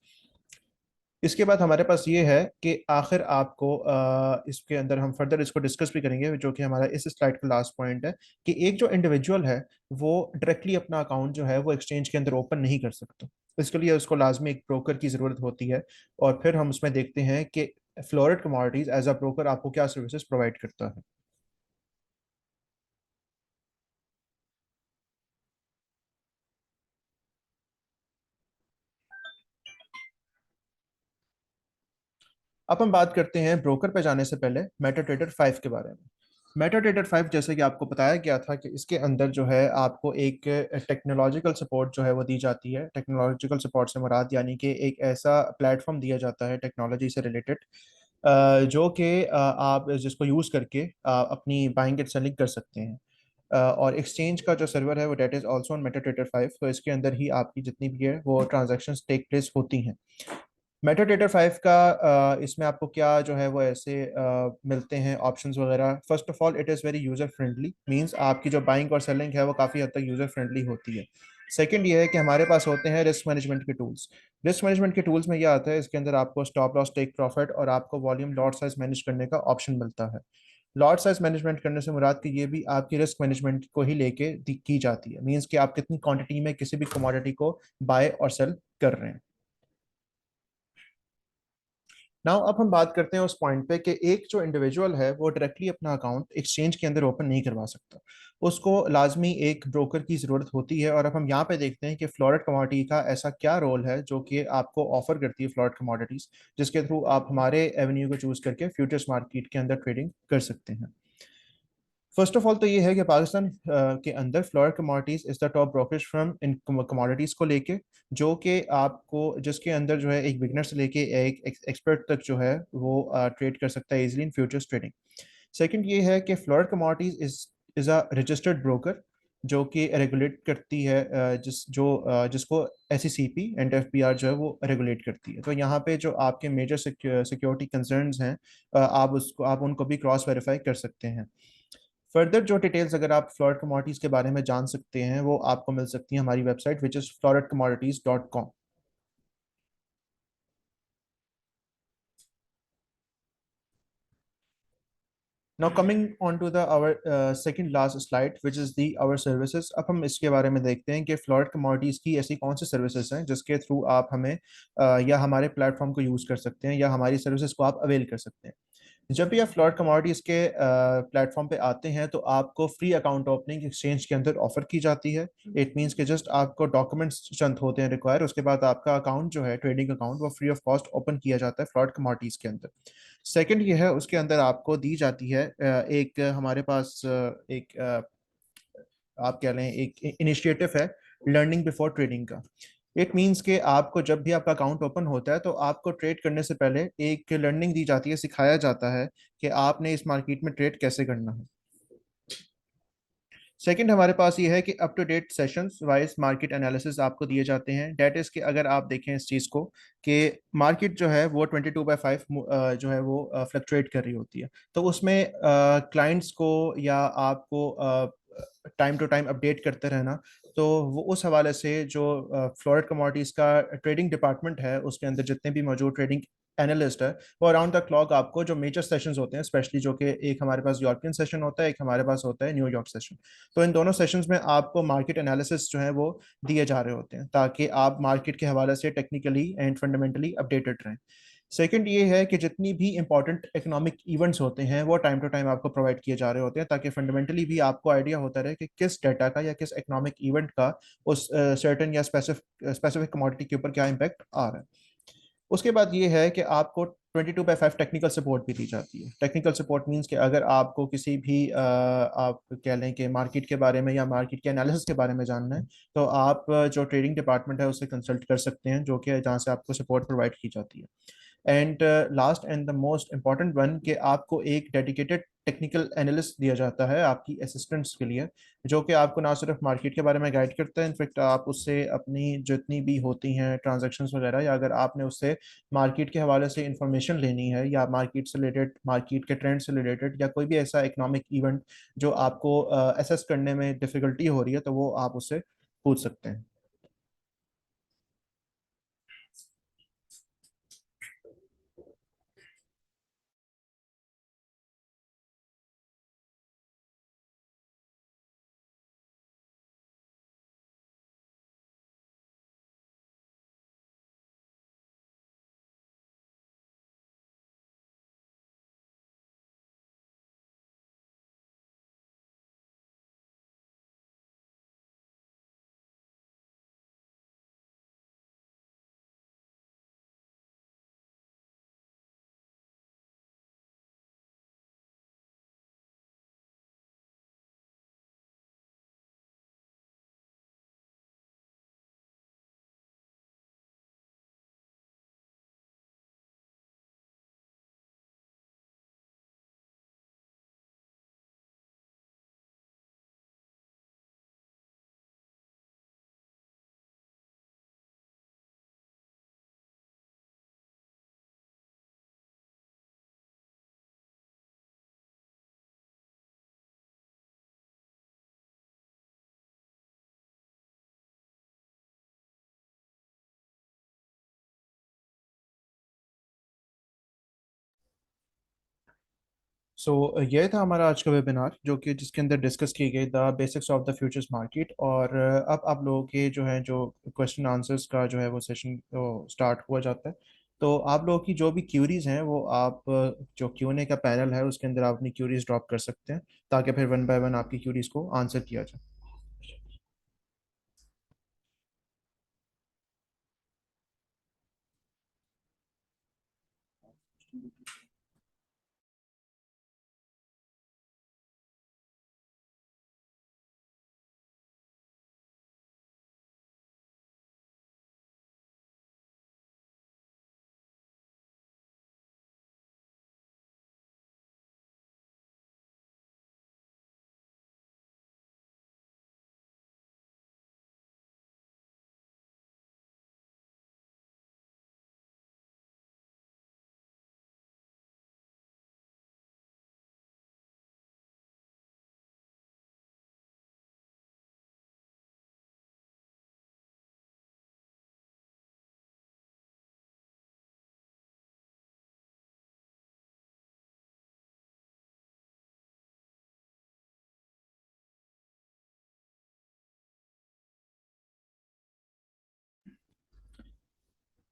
इसके बाद हमारे पास ये है कि आखिर आपको इसके अंदर हम फर्दर इसको डिस्कस भी करेंगे जो कि हमारा इस स्लाइड का लास्ट पॉइंट है कि एक जो इंडिविजुअल है वो डायरेक्टली अपना अकाउंट जो है वो एक्सचेंज के अंदर ओपन नहीं कर सकता। इसके लिए उसको लाजमी एक ब्रोकर की ज़रूरत होती है, और फिर हम उसमें देखते हैं कि Floret commodities as a broker आपको क्या सर्विसेज प्रोवाइड करता है। अब हम बात करते हैं ब्रोकर पे जाने से पहले MetaTrader 5 के बारे में। MetaTrader 5 जैसे कि आपको बताया गया था कि इसके अंदर जो है आपको एक टेक्नोलॉजिकल सपोर्ट जो है वो दी जाती है। टेक्नोलॉजिकल सपोर्ट से मुराद यानी कि एक ऐसा प्लेटफॉर्म दिया जाता है टेक्नोलॉजी से रिलेटेड जो कि आप जिसको यूज़ करके अपनी बाइंग एंड सेलिंग कर सकते हैं। और एक्सचेंज का जो सर्वर है वो that is also on MetaTrader 5, तो इसके अंदर ही आपकी जितनी भी है वो ट्रांजेक्शन टेक प्लेस होती हैं। मेटाडेटा 5 का इसमें आपको क्या जो है वो ऐसे मिलते हैं ऑप्शंस वगैरह। First of all it is very user friendly, means आपकी जो बाइंग और सेलिंग है वो काफ़ी हद तक यूज़र फ्रेंडली होती है। सेकंड ये है कि हमारे पास होते हैं रिस्क मैनेजमेंट के टूल्स। रिस्क मैनेजमेंट के टूल्स में ये आता है, इसके अंदर आपको स्टॉप लॉस, टेक प्रॉफिट और आपको वॉल्यूम लॉट साइज मैनेज करने का ऑप्शन मिलता है। लॉट साइज मैनेजमेंट करने से मुराद कि ये भी आपकी रिस्क मैनेजमेंट को ही लेके की जाती है, मींस कि आप कितनी क्वांटिटी में किसी भी कमोडिटी को बाय और सेल कर रहे हैं। नाउ अब हम बात करते हैं उस पॉइंट पे कि एक जो इंडिविजुअल है वो डायरेक्टली अपना अकाउंट एक्सचेंज के अंदर ओपन नहीं करवा सकता, उसको लाजमी एक ब्रोकर की ज़रूरत होती है। और अब हम यहाँ पे देखते हैं कि फ्लोरेट कमोडिटी का ऐसा क्या रोल है जो कि आपको ऑफर करती है फ्लोरेट कमोडिटीज़, जिसके थ्रू आप हमारे एवेन्यू को चूज़ करके फ्यूचर्स मार्केट के अंदर ट्रेडिंग कर सकते हैं। फर्स्ट ऑफ ऑल तो ये है कि पाकिस्तान के अंदर Floret commodities is the top brokerage firm in commodities को लेके, जो कि आपको जिसके अंदर जो है एक बिगनर से लेके एक एक्सपर्ट तक जो है वो ट्रेड कर सकता है easily in futures trading. Second ये है कि Floret commodities is a registered broker, जो कि रेगुलेट करती है जिसको SECP एंड FBR जो है वो रेगुलेट करती है। तो यहाँ पे जो आपके मेजर सिक्योरिटी कंसर्न्स हैं, आप उनको भी क्रॉस वेरीफाई कर सकते हैं। फर्दर जो डिटेल्स अगर आप फ्लोरेट कमोडिटीज के बारे में जान सकते हैं वो आपको मिल सकती है हमारी website which is floretcommodities.com। Now coming on to the our second last slide which is the our services. अब हम इसके बारे में देखते हैं कि फ्लोरेट कमोडिटीज की ऐसी कौन सी सर्विसेज हैं जिसके थ्रू आप हमें या हमारे प्लेटफॉर्म को यूज कर सकते हैं या हमारी सर्विसेज को आप अवेल कर सकते हैं। जब भी आप फ्लॉट कमोडिटीज के प्लेटफॉर्म पे आते हैं तो आपको फ्री अकाउंट ओपनिंग एक्सचेंज के अंदर ऑफर की जाती है। इट मींस कि जस्ट आपको डॉक्यूमेंट्स चंद होते हैं रिक्वायर, उसके बाद आपका अकाउंट जो है ट्रेडिंग अकाउंट वो फ्री ऑफ कॉस्ट ओपन किया जाता है फ्लॉट कमोडिटीज के अंदर। सेकंड ये है उसके अंदर आपको दी जाती है एक हमारे पास एक आप कह लें एक इनिशिएटिव है लर्निंग बिफोर ट्रेडिंग का। इट मीन्स कि आपको जब भी आपका अकाउंट ओपन होता है तो आपको ट्रेड करने से पहले एक लर्निंग दी जाती है, सिखाया जाता है कि आपने इस मार्केट में ट्रेड कैसे करना है। सेकंड हमारे पास ये है कि up to date sessions wise market analysis आपको दिए जाते हैं। डेट इज कि अगर आप देखें इस चीज़ को कि मार्केट जो है वो 22/5 जो है वो फ्लक्चुएट कर रही होती है, तो उसमें क्लाइंट्स को या आपको टाइम टू टाइम अपडेट करते रहना। तो वो उस हवाले से जो फ्लोरेट कमोडिटीज़ का ट्रेडिंग डिपार्टमेंट है उसके अंदर जितने भी मौजूद ट्रेडिंग एनालिस्ट है वो अराउंड द क्लॉक आपको जो मेजर सेशंस होते हैं, स्पेशली जो कि एक हमारे पास यूरोपियन सेशन होता है, एक हमारे पास होता है न्यूयॉर्क सेशन। तो इन दोनों सेशंस में आपको मार्केट एनालिसिस जो है वो दिए जा रहे होते हैं ताकि आप मार्केट के हवाले से टेक्निकली एंड फंडामेंटली अपडेटेड रहें। सेकंड ये है कि जितनी भी इंपॉर्टेंट इकोनॉमिक इवेंट्स होते हैं वो टाइम टू टाइम आपको प्रोवाइड किए जा रहे होते हैं ताकि फंडामेंटली भी आपको आइडिया होता रहे कि किस डाटा का या किस इकोनॉमिक इवेंट का उस सर्टेन या स्पेसिफिक कमोडिटी के ऊपर क्या इम्पैक्ट आ रहा है। उसके बाद ये है कि आपको 22/5 टेक्निकल सपोर्ट भी दी जाती है। टेक्निकल सपोर्ट मींस कि अगर आपको किसी भी आप कह लें कि मार्केट के बारे में या मार्केट के एनालिसिस के बारे में जानना है तो आप जो ट्रेडिंग डिपार्टमेंट है उससे कंसल्ट कर सकते हैं, जो कि जहाँ से आपको सपोर्ट प्रोवाइड की जाती है। And last and the most important one कि आपको एक डेडिकेटेड टेक्निकल एनालिस्ट दिया जाता है आपकी असिस्टेंट्स के लिए, जो कि आपको ना सिर्फ मार्केट के बारे में गाइड करता है, इनफेक्ट आप उससे अपनी जितनी भी होती हैं ट्रांजैक्शंस वगैरह या अगर आपने उससे मार्केट के हवाले से इंफॉर्मेशन लेनी है या मार्केट से रिलेटेड, मार्केट के ट्रेंड से रिलेटेड या कोई भी ऐसा इकोनॉमिक इवेंट जो आपको असेस करने में डिफिकल्टी हो रही है तो वो आप उससे पूछ सकते हैं। ये था हमारा आज का वेबिनार जो कि जिसके अंदर डिस्कस की गई the basics of the futures market. और अब आप लोगों के जो क्वेश्चन आंसर्स का जो है वो सेशन स्टार्ट हुआ जाता है। तो आप लोगों की जो भी क्यूरीज हैं वो आप जो Q&A का पैनल है उसके अंदर आप अपनी क्यूरीज ड्रॉप कर सकते हैं, ताकि फिर वन बाय वन आपकी क्यूरीज को आंसर किया जाए।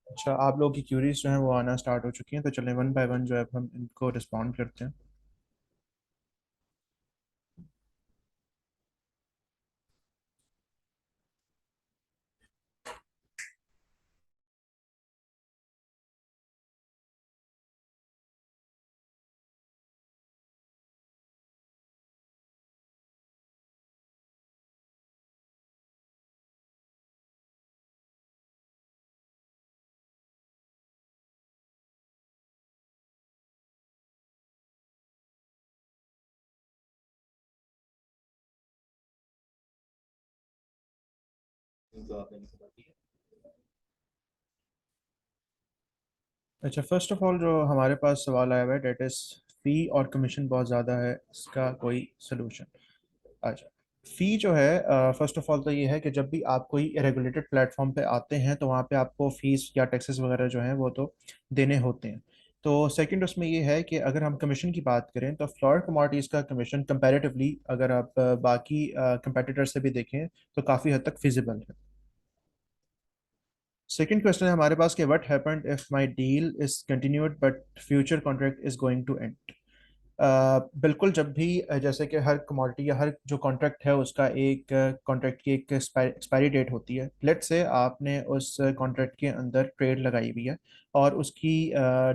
अच्छा, आप लोगों की क्यूरीज जो हैं वो आना स्टार्ट हो चुकी हैं, तो चलें वन बाय वन जो है हम इनको रिस्पॉन्ड करते हैं। अच्छा, फर्स्ट ऑफ ऑल जो हमारे पास सवाल आया हुआ है डेट इज फी और कमीशन बहुत ज़्यादा है, इसका कोई सोल्यूशन? अच्छा, फी जो है फर्स्ट ऑफ ऑल तो ये है कि जब भी आप कोई रेगुलेटेड प्लेटफॉर्म पे आते हैं तो वहाँ पे आपको फीस या टैक्सेस वगैरह जो हैं वो तो देने होते हैं। तो सेकंड उसमें ये है कि अगर हम कमीशन की बात करें तो फ्लोर कमोडिटीज़ का कमीशन कंपैरेटिवली अगर आप बाकी कंपेटिटर से भी देखें तो काफ़ी हद तक फिजिबल है। सेकंड क्वेश्चन है हमारे पास कि what happened if my deal is continued but future contract is going to end. बिल्कुल, जब भी जैसे कि हर कमोडिटी या हर जो कॉन्ट्रैक्ट है उसका एक कॉन्ट्रैक्ट की एक एक्सपायरी डेट होती है। लेट से आपने उस कॉन्ट्रैक्ट के अंदर ट्रेड लगाई हुई है और उसकी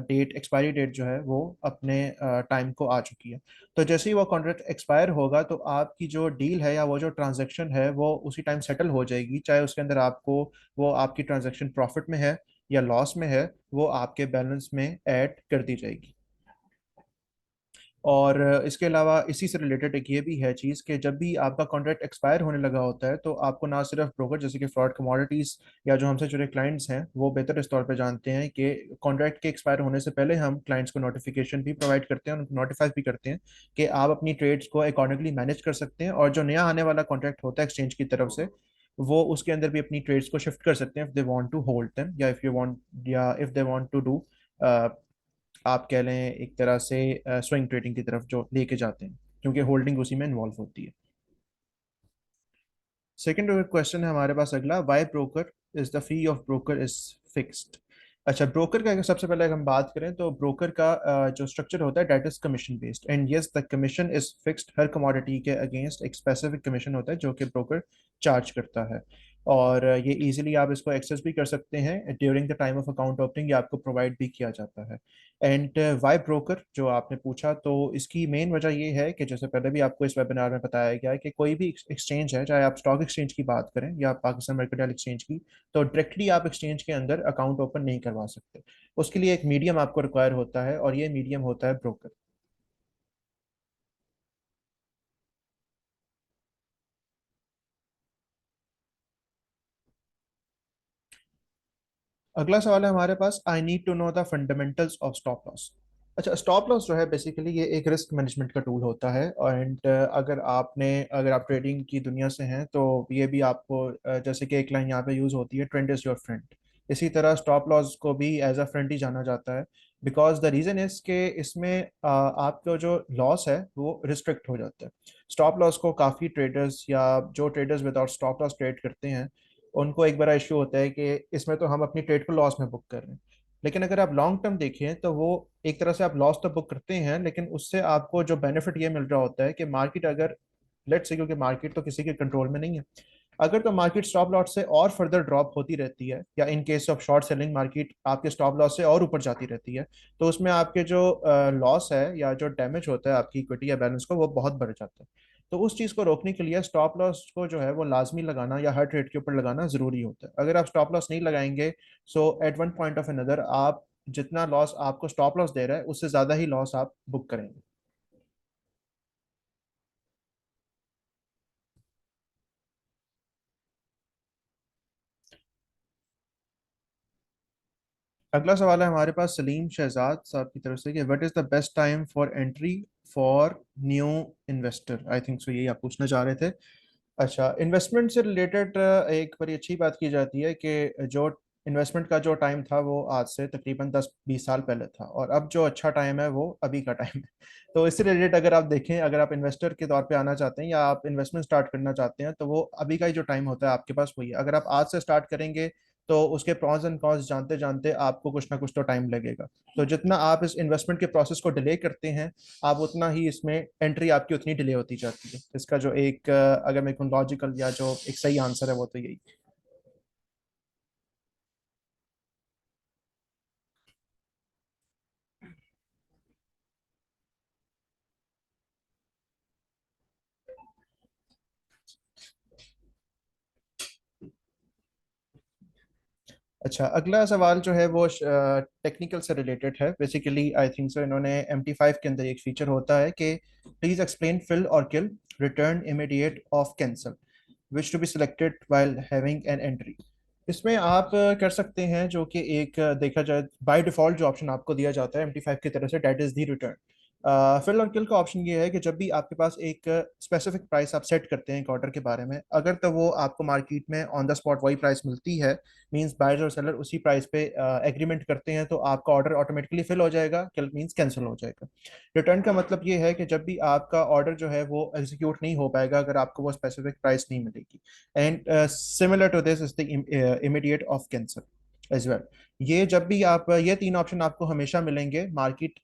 डेट एक्सपायरी डेट जो है वो अपने टाइम को आ चुकी है। तो जैसे ही वो कॉन्ट्रैक्ट एक्सपायर होगा तो आपकी जो डील है या वो जो ट्रांजैक्शन है वो उसी टाइम सेटल हो जाएगी, चाहे उसके अंदर आपको वो आपकी ट्रांजैक्शन प्रॉफिट में है या लॉस में है, वो आपके बैलेंस में ऐड कर दी जाएगी। और इसके अलावा इसी से रिलेटेड एक ये भी है चीज़ कि जब भी आपका कॉन्ट्रैक्ट एक्सपायर होने लगा होता है तो आपको ना सिर्फ ब्रोकर जैसे कि फ्रॉड कमोडिटीज़ या जो हमसे जुड़े क्लाइंट्स हैं वो बेहतर इस तौर पे जानते हैं कि कॉन्ट्रैक्ट के एक्सपायर होने से पहले हम क्लाइंट्स को नोटिफिकेशन भी प्रोवाइड करते हैं, उनको नोटिफाई भी करते हैं कि आप अपनी ट्रेड्स को अकॉर्डिंगली मैनेज कर सकते हैं, और जो नया आने वाला कॉन्ट्रैक्ट होता है एक्सचेंज की तरफ से वो उसके अंदर भी अपनी ट्रेड्स को शिफ्ट कर सकते हैं if they want to hold them, या इफ़ यू वांट या if they want to do, आप कह लें एक तरह से स्विंग ट्रेडिंग की तरफ जो लेके जाते हैं, क्योंकि होल्डिंग उसी में इन्वॉल्व होती है। सेकंड क्वेश्चन है हमारे पास अगला, why broker is the fee of broker is fixed. अच्छा, ब्रोकर का अगर सबसे पहले अगर हम बात करें तो ब्रोकर का जो स्ट्रक्चर होता है that is commission based, and yes the commission is fixed. हर कमोडिटी के अगेंस्ट एक स्पेसिफिक कमीशन होता है जो कि ब्रोकर चार्ज करता है, और ये इजीली आप इसको एक्सेस भी कर सकते हैं during the time of account opening, या आपको प्रोवाइड भी किया जाता है। एंड वाई ब्रोकर जो आपने पूछा, तो इसकी मेन वजह ये है कि जैसे पहले भी आपको इस वेबिनार में बताया गया है कि कोई भी एक्सचेंज है, चाहे आप स्टॉक एक्सचेंज की बात करें या पाकिस्तान मर्केंटाइल एक्सचेंज की, तो डायरेक्टली आप एक्सचेंज के अंदर अकाउंट ओपन नहीं करवा सकते। उसके लिए एक मीडियम आपको रिक्वायर होता है और ये मीडियम होता है ब्रोकर। अगला सवाल है हमारे पास, I need to know the fundamentals of stop loss. अच्छा, स्टॉप लॉस जो है बेसिकली ये एक रिस्क मैनेजमेंट का टूल होता है, एंड अगर आप ट्रेडिंग की दुनिया से हैं तो ये भी आपको जैसे कि एक लाइन यहाँ पे यूज होती है, ट्रेंड इज योर फ्रेंड। इसी तरह स्टॉप लॉस को भी एज अ फ्रेंड ही जाना जाता है, बिकॉज द रीजन इज के इसमें आपका जो लॉस है वो रिस्ट्रिक्ट हो जाता है। स्टॉप लॉस को काफ़ी ट्रेडर्स या जो traders without stop loss trade करते हैं, उनको एक बड़ा इश्यू होता है कि इसमें तो हम अपनी ट्रेड को लॉस में बुक कर रहे हैं। लेकिन अगर आप लॉन्ग टर्म देखें तो वो एक तरह से आप लॉस तो बुक करते हैं, लेकिन उससे आपको जो बेनिफिट ये मिल रहा होता है कि मार्केट अगर, लेट्स से, क्योंकि मार्केट तो किसी के कंट्रोल में नहीं है, अगर तो मार्केट स्टॉप लॉस से और फर्दर ड्रॉप होती रहती है या in case of short selling market आपके स्टॉप लॉस से और ऊपर जाती रहती है, तो उसमें आपके जो लॉस है या जो डैमेज होता है आपकी इक्विटी या बैलेंस को, वो बहुत बढ़ जाता है। तो उस चीज़ को रोकने के लिए स्टॉप लॉस को जो है वो लाजमी लगाना या हर ट्रेड के ऊपर लगाना जरूरी होता है। अगर आप स्टॉप लॉस नहीं लगाएंगे, so at one point of another आप जितना लॉस आपको स्टॉप लॉस दे रहा है उससे ज्यादा ही लॉस आप बुक करेंगे। अगला सवाल है हमारे पास सलीम शहजाद साहब की तरफ से कि what is the best time for entry for new investor. I think so यही आप पूछना चाह रहे थे। अच्छा, इन्वेस्टमेंट से रिलेटेड एक बड़ी अच्छी बात की जाती है कि जो इन्वेस्टमेंट का जो टाइम था वो आज से तकरीबन 10-20 साल पहले था, और अब जो अच्छा टाइम है वो अभी का टाइम है। तो इससे रिलेटेड अगर आप देखें, अगर आप इन्वेस्टर के तौर पे आना चाहते हैं या आप इन्वेस्टमेंट स्टार्ट करना चाहते हैं, तो वो अभी का ही जो टाइम होता है आपके पास वही है। अगर आप आज से स्टार्ट करेंगे तो उसके प्रॉस एंड कॉन्स जानते जानते आपको कुछ ना कुछ तो टाइम लगेगा। तो जितना आप इस इन्वेस्टमेंट के प्रोसेस को डिले करते हैं, आप उतना ही इसमें एंट्री आपकी उतनी डिले होती जाती है। इसका जो एक अगर मैं कहूँ लॉजिकल या जो एक सही आंसर है वो तो यही। अच्छा, अगला सवाल जो है वो टेक्निकल से रिलेटेड है। बेसिकली आई थिंक सो इन्होंने MT5 के अंदर एक फीचर होता है कि प्लीज एक्सप्लेन फिल और kill return immediate of cancel which to be selected while having an entry. इसमें आप कर सकते हैं जो कि एक देखा जाए बाय डिफॉल्ट जो ऑप्शन आपको दिया जाता है MT5 की तरफ से, that is the return. Fill और किल का ऑप्शन ये है कि जब भी आपके पास एक स्पेसिफिक प्राइस आप सेट करते हैं एक ऑर्डर के बारे में, अगर तो वो आपको मार्केट में ऑन द स्पॉट वही प्राइस मिलती है, मींस बायर्स और सेलर उसी प्राइस पे एग्रीमेंट करते हैं, तो आपका ऑर्डर ऑटोमेटिकली फिल हो जाएगा, किल मींस कैंसिल हो जाएगा। रिटर्न का मतलब ये है कि जब भी आपका ऑर्डर जो है वो एग्जीक्यूट नहीं हो पाएगा अगर आपको वो स्पेसिफिक प्राइस नहीं मिलेगी। And similar to this is the immediate of cancel as well. ये जब भी आप ये तीन ऑप्शन आपको हमेशा मिलेंगे मार्केट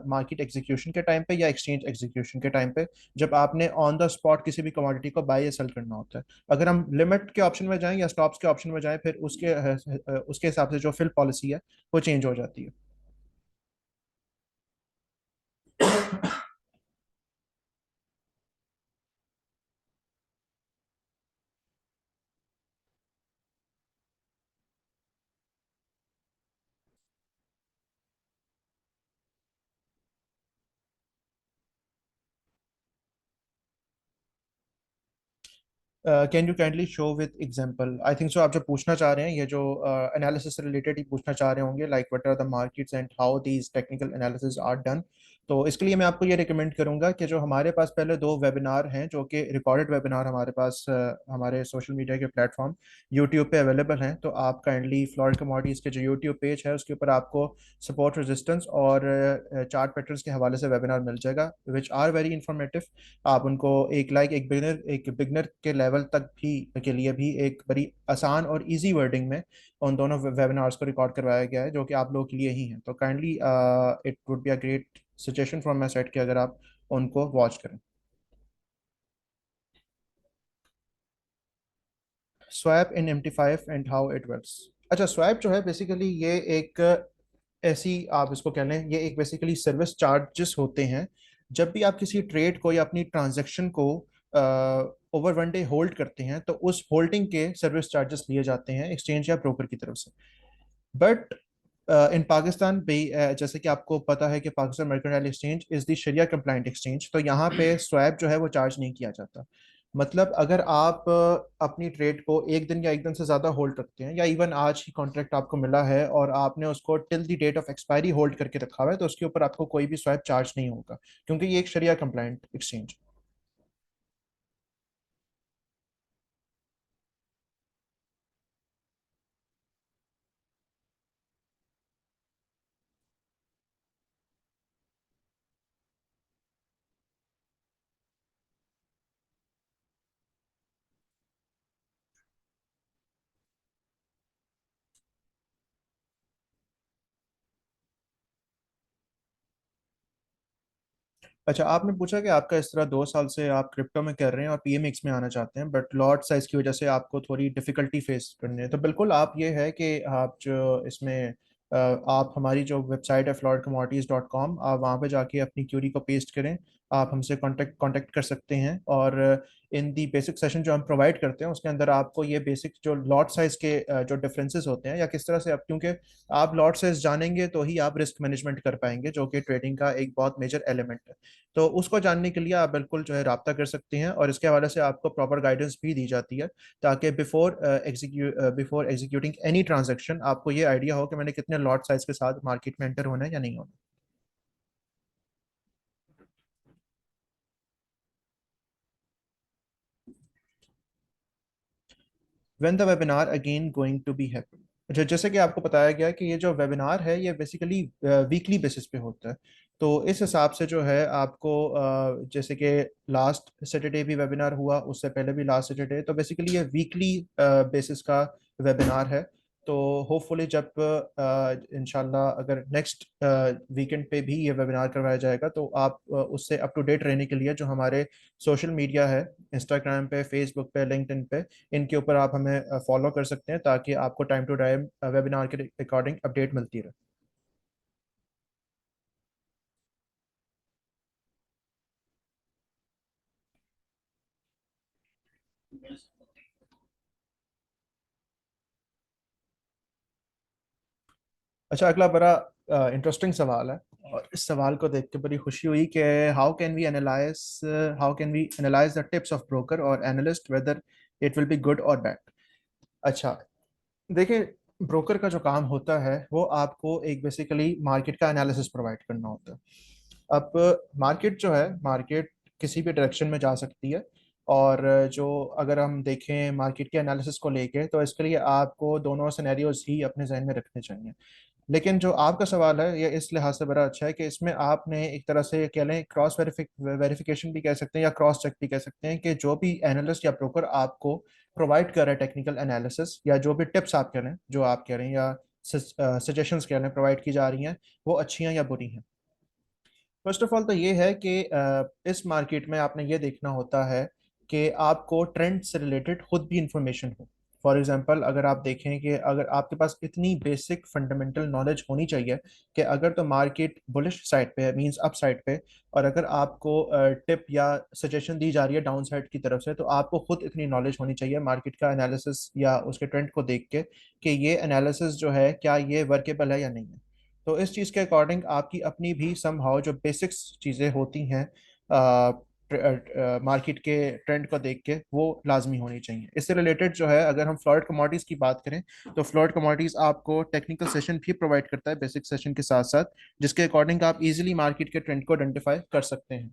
मार्केट एग्जीक्यूशन के टाइम पे या एक्सचेंज एग्जीक्यूशन के टाइम पे, जब आपने ऑन द स्पॉट किसी भी कमोडिटी को बाय या सेल करना होता है। अगर हम लिमिट के ऑप्शन में जाएं या स्टॉप्स के ऑप्शन में जाएं, फिर उसके हिसाब से जो फिल पॉलिसी है वो चेंज हो जाती है। Can you kindly show with example. I think so आप जो पूछना चाह रहे हैं ये जो एनालिसिस से रिलेटेड ही पूछना चाह रहे होंगे, like what are the markets and how these technical analysis are done. तो इसके लिए मैं आपको ये रिकमेंड करूंगा कि जो हमारे पास पहले दो वेबिनार हैं जो कि रिकॉर्डेड वेबिनार हमारे पास हमारे सोशल मीडिया के प्लेटफॉर्म यूट्यूब पे अवेलेबल हैं, तो आप काइंडली फ्लोरिड कमोडिटीज के जो यूट्यूब पेज है उसके ऊपर आपको सपोर्ट रेजिस्टेंस और चार्ट पैटर्न्स के हवाले से वेबिनार मिल जाएगा विच आर वेरी इंफॉर्मेटिव। आप उनको एक बिगनर के लेवल तक भी के लिए भी एक बड़ी आसान और इजी वर्डिंग में उन दोनों वेबिनार्स को रिकॉर्ड करवाया गया है जो कि आप लोगों के लिए ही हैं। तो kindly it would be a great suggestion from my side कि अगर आप उनको वॉच करें। Swap in MT5 and how it works. अच्छा, स्वैप जो है बेसिकली ये एक ऐसी आप इसको कह लें, ये एक बेसिकली सर्विस चार्जेस होते हैं। जब भी आप किसी ट्रेड को या अपनी ट्रांजैक्शन को ओवर वन डे होल्ड करते हैं तो उस होल्डिंग के सर्विस चार्जेस लिए जाते हैं एक्सचेंज या ब्रोकर की तरफ से। बट इन पाकिस्तान भी जैसे कि आपको पता है कि Pakistan mercantile exchange is the sharia compliant exchange, तो यहाँ पे स्वैप जो है वो चार्ज नहीं किया जाता। मतलब अगर आप अपनी ट्रेड को एक दिन या एक दिन से ज्यादा होल्ड रखते हैं, या इवन आज ही कॉन्ट्रैक्ट आपको मिला है और आपने उसको till the date of expiry hold करके रखा हुआ है, तो उसके ऊपर आपको कोई भी स्वैप चार्ज नहीं होगा, क्योंकि ये एक शरिया कंप्लाइंट एक्सचेंज। अच्छा, आपने पूछा कि आपका इस तरह 2 साल से आप क्रिप्टो में कर रहे हैं और पीएमएक्स में आना चाहते हैं, बट लॉट साइज की वजह से आपको थोड़ी डिफिकल्टी फेस करनी है। तो बिल्कुल आप ये है कि आप जो इसमें आप हमारी जो वेबसाइट है floydcommodities.com, आप वहाँ पे जाके अपनी क्यूरी को पेस्ट करें। आप हमसे कांटेक्ट कांटेक्ट कर सकते हैं, और इन दी बेसिक सेशन जो हम प्रोवाइड करते हैं उसके अंदर आपको ये बेसिक जो लॉट साइज के जो डिफरेंसेस होते हैं या किस तरह से आप, क्योंकि आप लॉट साइज जानेंगे तो ही आप रिस्क मैनेजमेंट कर पाएंगे, जो कि ट्रेडिंग का एक बहुत मेजर एलिमेंट है। तो उसको जानने के लिए आप बिल्कुल जो है राब्ता कर सकते हैं, और इसके हवाले से आपको प्रॉपर गाइडेंस भी दी जाती है, ताकि बिफोर एग्जीक्यूटिंग एनी ट्रांजेक्शन आपको ये आइडिया हो कि मैंने कितने लॉट साइज के साथ मार्केट में एंटर होना है या नहीं होना। When the webinar again going to be happen. अच्छा, जैसे कि आपको बताया गया कि ये जो वेबिनार है ये बेसिकली वीकली बेसिस पे होता है। तो इस हिसाब से जो है आपको जैसे कि लास्ट सैटरडे भी वेबिनार हुआ, उससे पहले भी लास्ट सैटरडे, तो बेसिकली ये वीकली बेसिस का वेबिनार है। तो होपफुली जब इंशाल्लाह अगर नेक्स्ट वीकेंड पे भी ये वेबिनार करवाया जाएगा तो आप उससे अप टू डेट रहने के लिए जो हमारे सोशल मीडिया है, इंस्टाग्राम पे, फेसबुक पे, लिंक्डइन पे, इनके ऊपर आप हमें फॉलो कर सकते हैं, ताकि आपको टाइम टू टाइम वेबिनार के अकॉर्डिंग अपडेट मिलती रहे। अच्छा, अगला बड़ा इंटरेस्टिंग सवाल है, और इस सवाल को देख के बड़ी खुशी हुई कि how can we analyse the tips of broker और analyst whether it will be good और बैड। अच्छा, देखिए, ब्रोकर का जो काम होता है वो आपको एक बेसिकली मार्केट का एनालिसिस प्रोवाइड करना होता है। अब मार्केट जो है, मार्केट किसी भी डायरेक्शन में जा सकती है, और जो अगर हम देखें मार्केट के एनालिसिस को लेके, तो इसके लिए आपको दोनों सिनेरियोज ही अपने जहन में रखने चाहिए। लेकिन जो आपका सवाल है ये इस लिहाज से बड़ा अच्छा है कि इसमें आपने एक तरह से कह लें क्रॉस वेरिफिकेशन भी कह सकते हैं या क्रॉस चेक भी कह सकते हैं, कि जो भी एनालिस्ट या ब्रोकर आपको प्रोवाइड कर रहा है टेक्निकल एनालिसिस, या जो भी टिप्स आप कह रहे हैं, जो आप कह रहे हैं, या सजेशंस कह रहे हैं प्रोवाइड की जा रही हैं, वो अच्छी हैं या बुरी हैं। फर्स्ट ऑफ ऑल तो ये है कि इस मार्केट में आपने ये देखना होता है कि आपको ट्रेंड से रिलेटेड खुद भी इंफॉर्मेशन हो। फॉर एग्जांपल, अगर आप देखें कि अगर आपके पास इतनी बेसिक फंडामेंटल नॉलेज होनी चाहिए कि अगर तो मार्केट बुलिश साइड पे है, मींस अप साइड पे, और अगर आपको टिप या सजेशन दी जा रही है डाउन साइड की तरफ से, तो आपको खुद इतनी नॉलेज होनी चाहिए मार्केट का एनालिसिस या उसके ट्रेंड को देख के, कि ये एनालिसिस जो है क्या ये वर्केबल है या नहीं है। तो इस चीज़ के अकॉर्डिंग आपकी अपनी भी समहाउ जो बेसिक्स चीज़ें होती हैं मार्केट के ट्रेंड को देख के, वो लाजमी होनी चाहिए। इससे रिलेटेड जो है, अगर हम फ्लॉयड कमोडिटीज़ की बात करें, तो फ्लॉयड कमोडिटीज़ आपको टेक्निकल सेशन भी प्रोवाइड करता है बेसिक सेशन के साथ साथ, जिसके अकॉर्डिंग आप इजीली मार्केट के ट्रेंड को आइडेंटिफाई कर सकते हैं।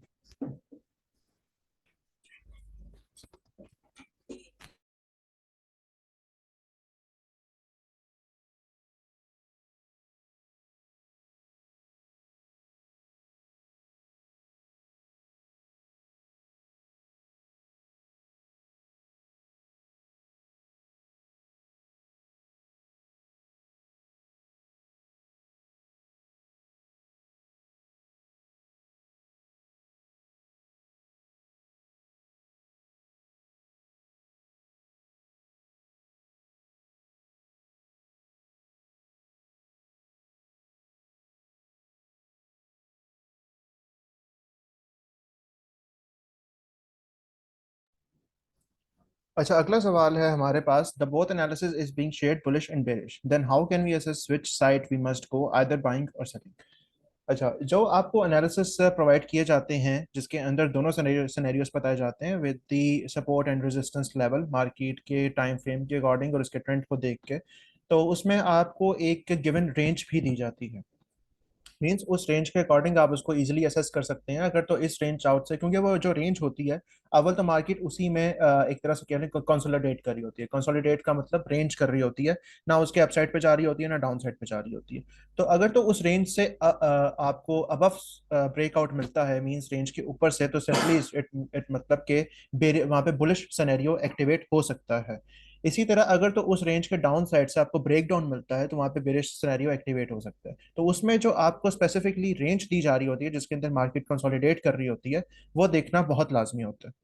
अच्छा, अगला सवाल है हमारे पास, the both analysis is being shared bullish and bearish, then how can we assess which side we must go, either buying और सेलिंग। अच्छा, जो आपको एनालिसिस प्रोवाइड किए जाते हैं जिसके अंदर दोनों सिनेरियोस बताए जाते हैं with the support and resistance level market के टाइम फ्रेम के अकॉर्डिंग और उसके ट्रेंड को देख के, तो उसमें आपको एक गिवन रेंज भी दी जाती है। मीन्स उस रेंज के अकॉर्डिंग आप उसको इजीली असेस कर सकते हैं। अगर तो इस रेंज आउट से, क्योंकि वो जो रेंज होती है, अव्वल तो मार्केट उसी में एक तरह से कहने कंसोलिडेट कर रही होती है। कंसोलिडेट का मतलब रेंज कर रही होती है, ना उसके अपसाइड पे जा रही होती है ना डाउन साइड पे जा रही होती है। तो अगर तो उस रेंज से आपको अबव ब्रेकआउट मिलता है, मींस रेंज के ऊपर से, तो सिंपली इट इट मतलब के वहां पे बुलिश सिनेरियो एक्टिवेट हो सकता है। इसी तरह अगर तो उस रेंज के डाउन साइड से आपको ब्रेक डाउन मिलता है तो वहां पे बेरिश सिनेरियो एक्टिवेट हो सकता है। तो उसमें जो आपको स्पेसिफिकली रेंज दी जा रही होती है जिसके अंदर मार्केट कंसोलिडेट कर रही होती है, वो देखना बहुत लाजमी होता है।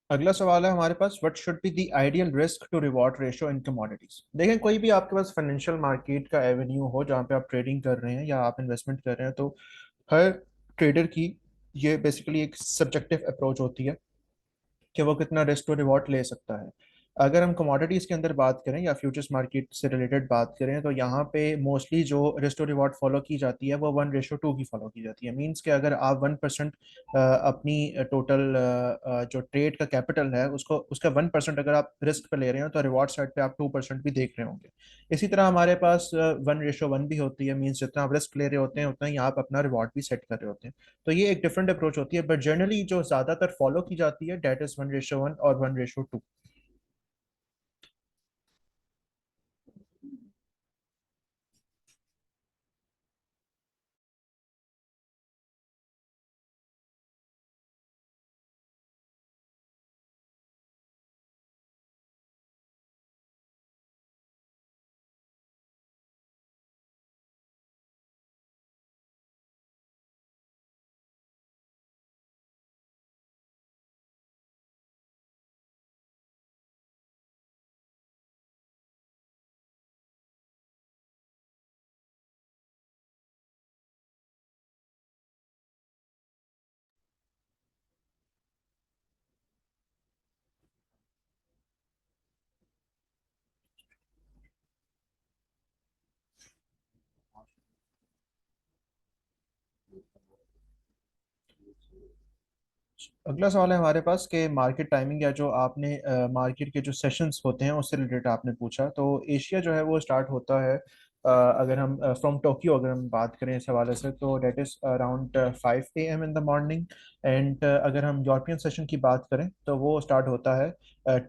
अगला सवाल है हमारे पास, what should be the ideal risk to reward ratio in commodities. देखें, कोई भी आपके पास फाइनेंशियल मार्केट का एवेन्यू हो जहाँ पे आप ट्रेडिंग कर रहे हैं या आप इन्वेस्टमेंट कर रहे हैं, तो हर ट्रेडर की ये बेसिकली एक सब्जेक्टिव अप्रोच होती है कि वो कितना रिस्क टू रिवॉर्ड ले सकता है। अगर हम कमोडिटीज़ के अंदर बात करें या फ्यूचर्स मार्केट से रिलेटेड बात करें, तो यहाँ पे मोस्टली जो रिस्क टू रिवॉर्ड फॉलो की जाती है वो 1:2 की फॉलो की जाती है। मींस कि अगर आप 1% अपनी टोटल जो ट्रेड का कैपिटल है उसको उसका 1% अगर आप रिस्क पे ले रहे हो तो रिवॉर्ड साइड पे आप 2% भी देख रहे होंगे। इसी तरह हमारे पास 1:1 भी होती है। मींस जितना आप रिस्क ले रहे होते हैं उतना ही आप अपना रिवॉर्ड भी सेट कर रहे होते हैं। तो ये एक डिफरेंट अप्रोच होती है, बट जनरली जो ज्यादातर फॉलो की जाती है डेट इज 1:1 और 1:2। अगला सवाल है हमारे पास कि मार्केट टाइमिंग या जो आपने मार्केट के जो सेशंस होते हैं उससे रिलेटेड आपने पूछा। तो एशिया जो है वो स्टार्ट होता है अगर हम फ्रॉम टोक्यो अगर हम बात करें इस हवाले से, तो that is around 5 AM in the morning. And अगर हम यूरोपियन सेशन की बात करें तो वो स्टार्ट होता है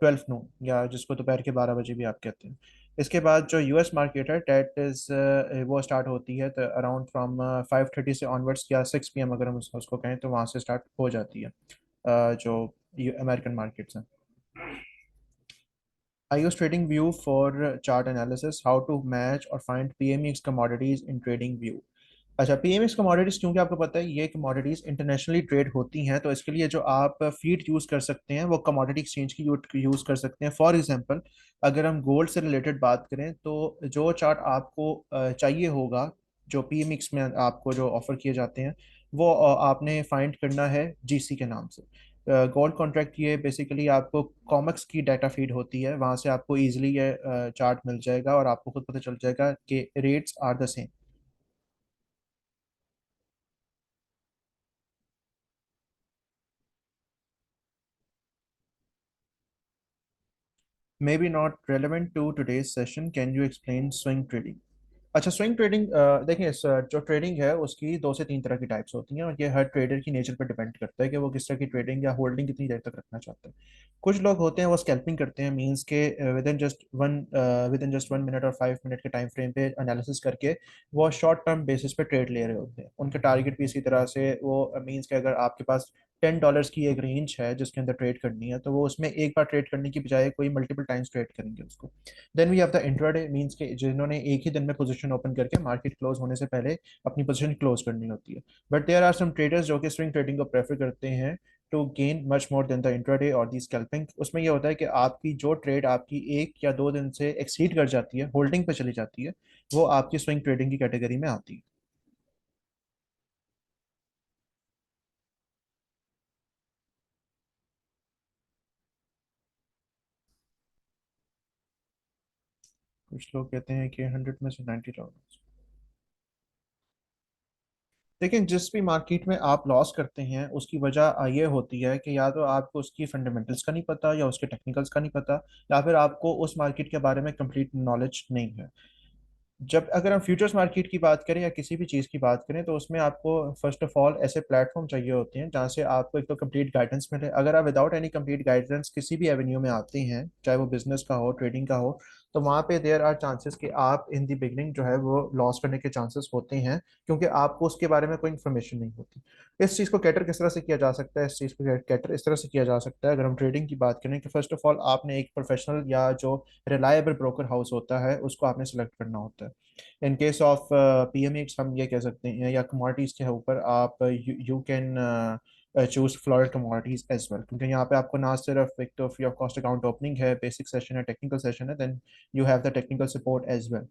12 नून, या जिसको दोपहर के 12 बजे भी आप कहते हैं। इसके बाद जो यूएस मार्केट है डेट इज़ वो स्टार्ट होती है तो अराउंड फ्रॉम 5:30 से ऑनवर्ड्स, या 6 PM अगर हम उसको कहें तो वहाँ से स्टार्ट हो जाती है जो अमेरिकन मार्केट्स हैं। I use TradingView for chart analysis, how to match or find PMX commodities in TradingView। अच्छा, पीएमएक्स कमोडिटीज क्योंकि आपको पता है ये कमोडिटीज इंटरनेशनली ट्रेड होती हैं, तो इसके लिए जो आप फीड यूज कर सकते हैं वो कमोडिटी एक्सचेंज की यूज कर सकते हैं। फॉर एग्जांपल, अगर हम गोल्ड से रिलेटेड बात करें तो जो चार्ट आपको चाहिए होगा, जो पीएमएक्स में आपको जो ऑफर किए जाते हैं, वो आपने फाइंड करना है जीसी के नाम से। गोल्ड कॉन्ट्रैक्ट ये बेसिकली आपको कॉमेक्स की डाटा फीड होती है, वहां से आपको इजीली ये चार्ट मिल जाएगा और आपको खुद पता चल जाएगा कि rates are the same. Maybe not relevant to today's session, can you explain swing trading. अच्छा, स्विंग ट्रेडिंग देखिए जो ट्रेडिंग है उसकी 2 से 3 तरह की टाइप्स होती हैं और ये हर ट्रेडर की नेचर पर डिपेंड करता है कि वो किस तरह की ट्रेडिंग या होल्डिंग कितनी देर तक रखना चाहता है। कुछ लोग होते हैं वो स्कैल्पिंग करते हैं, मींस के विद इन जस्ट 1 मिनट और 5 मिनट के टाइम फ्रेम पे एनालिसिस करके वो शॉर्ट टर्म बेसिस पे ट्रेड ले रहे होते हैं। उनका टारगेट भी इसी तरह से वो मींस के अगर आपके पास $10 की एक रेंज है जिसके अंदर ट्रेड करनी है, तो वो उसमें एक बार ट्रेड करने की बजाय कोई मल्टीपल टाइम्स ट्रेड करेंगे उसको। Then we have the intraday, means के जिन्होंने एक ही दिन में पोजीशन ओपन करके मार्केट क्लोज होने से पहले अपनी पोजीशन क्लोज करनी होती है। But there are some traders जो कि स्विंग ट्रेडिंग को प्रेफर करते हैं to gain much more than the intraday और दी स्कैल्पिंग। उसमें यह होता है कि आपकी जो ट्रेड आपकी 1 या 2 दिन से एक्सीड कर जाती है, होल्डिंग पे चली जाती है, वो आपकी स्विंग ट्रेडिंग की कैटेगरी में आती है। कुछ लोग कहते हैं कि 100 में से $90। लेकिन जिस भी मार्केट में आप लॉस करते हैं उसकी वजह ये होती है कि या तो आपको उसकी फंडामेंटल्स का नहीं पता, या उसके टेक्निकल्स का नहीं पता, या फिर आपको उस मार्केट के बारे में कंप्लीट नॉलेज नहीं है। जब अगर हम फ्यूचर्स मार्केट की बात करें या किसी भी चीज़ की बात करें तो उसमें आपको फर्स्ट ऑफ ऑल ऐसे प्लेटफॉर्म चाहिए होते हैं जहाँ से आपको एक तो कंप्लीट गाइडेंस मिले। अगर आप विदाउट एनी कंप्लीट गाइडेंस किसी भी एवेन्यू में आते हैं, चाहे वो बिजनेस का हो, ट्रेडिंग का हो, तो वहाँ पे देयर आर चांसेस कि आप इन दी बिगनिंग जो है वो लॉस करने के चांसेस होते हैं, क्योंकि आपको उसके बारे में कोई इन्फॉर्मेशन नहीं होती। इस चीज़ को कैटर किस तरह से किया जा सकता है? इस चीज़ को कैटर इस तरह से किया जा सकता है, अगर हम ट्रेडिंग की बात करें, कि फर्स्ट ऑफ ऑल आपने एक प्रोफेशनल या जो रिलायबल ब्रोकर हाउस होता है उसको आपने सेलेक्ट करना होता है। इन केस ऑफ पीएमएक्स हम ये कह सकते हैं, या कमोडिटीज के ऊपर आप you can choose Floret commodities as well, क्योंकि यहाँ पे आपको ना सिर्फ एक तो free of cost account opening है, बेसिक सेशन है, टेक्निकल सेशन है, then you have the technical support as well.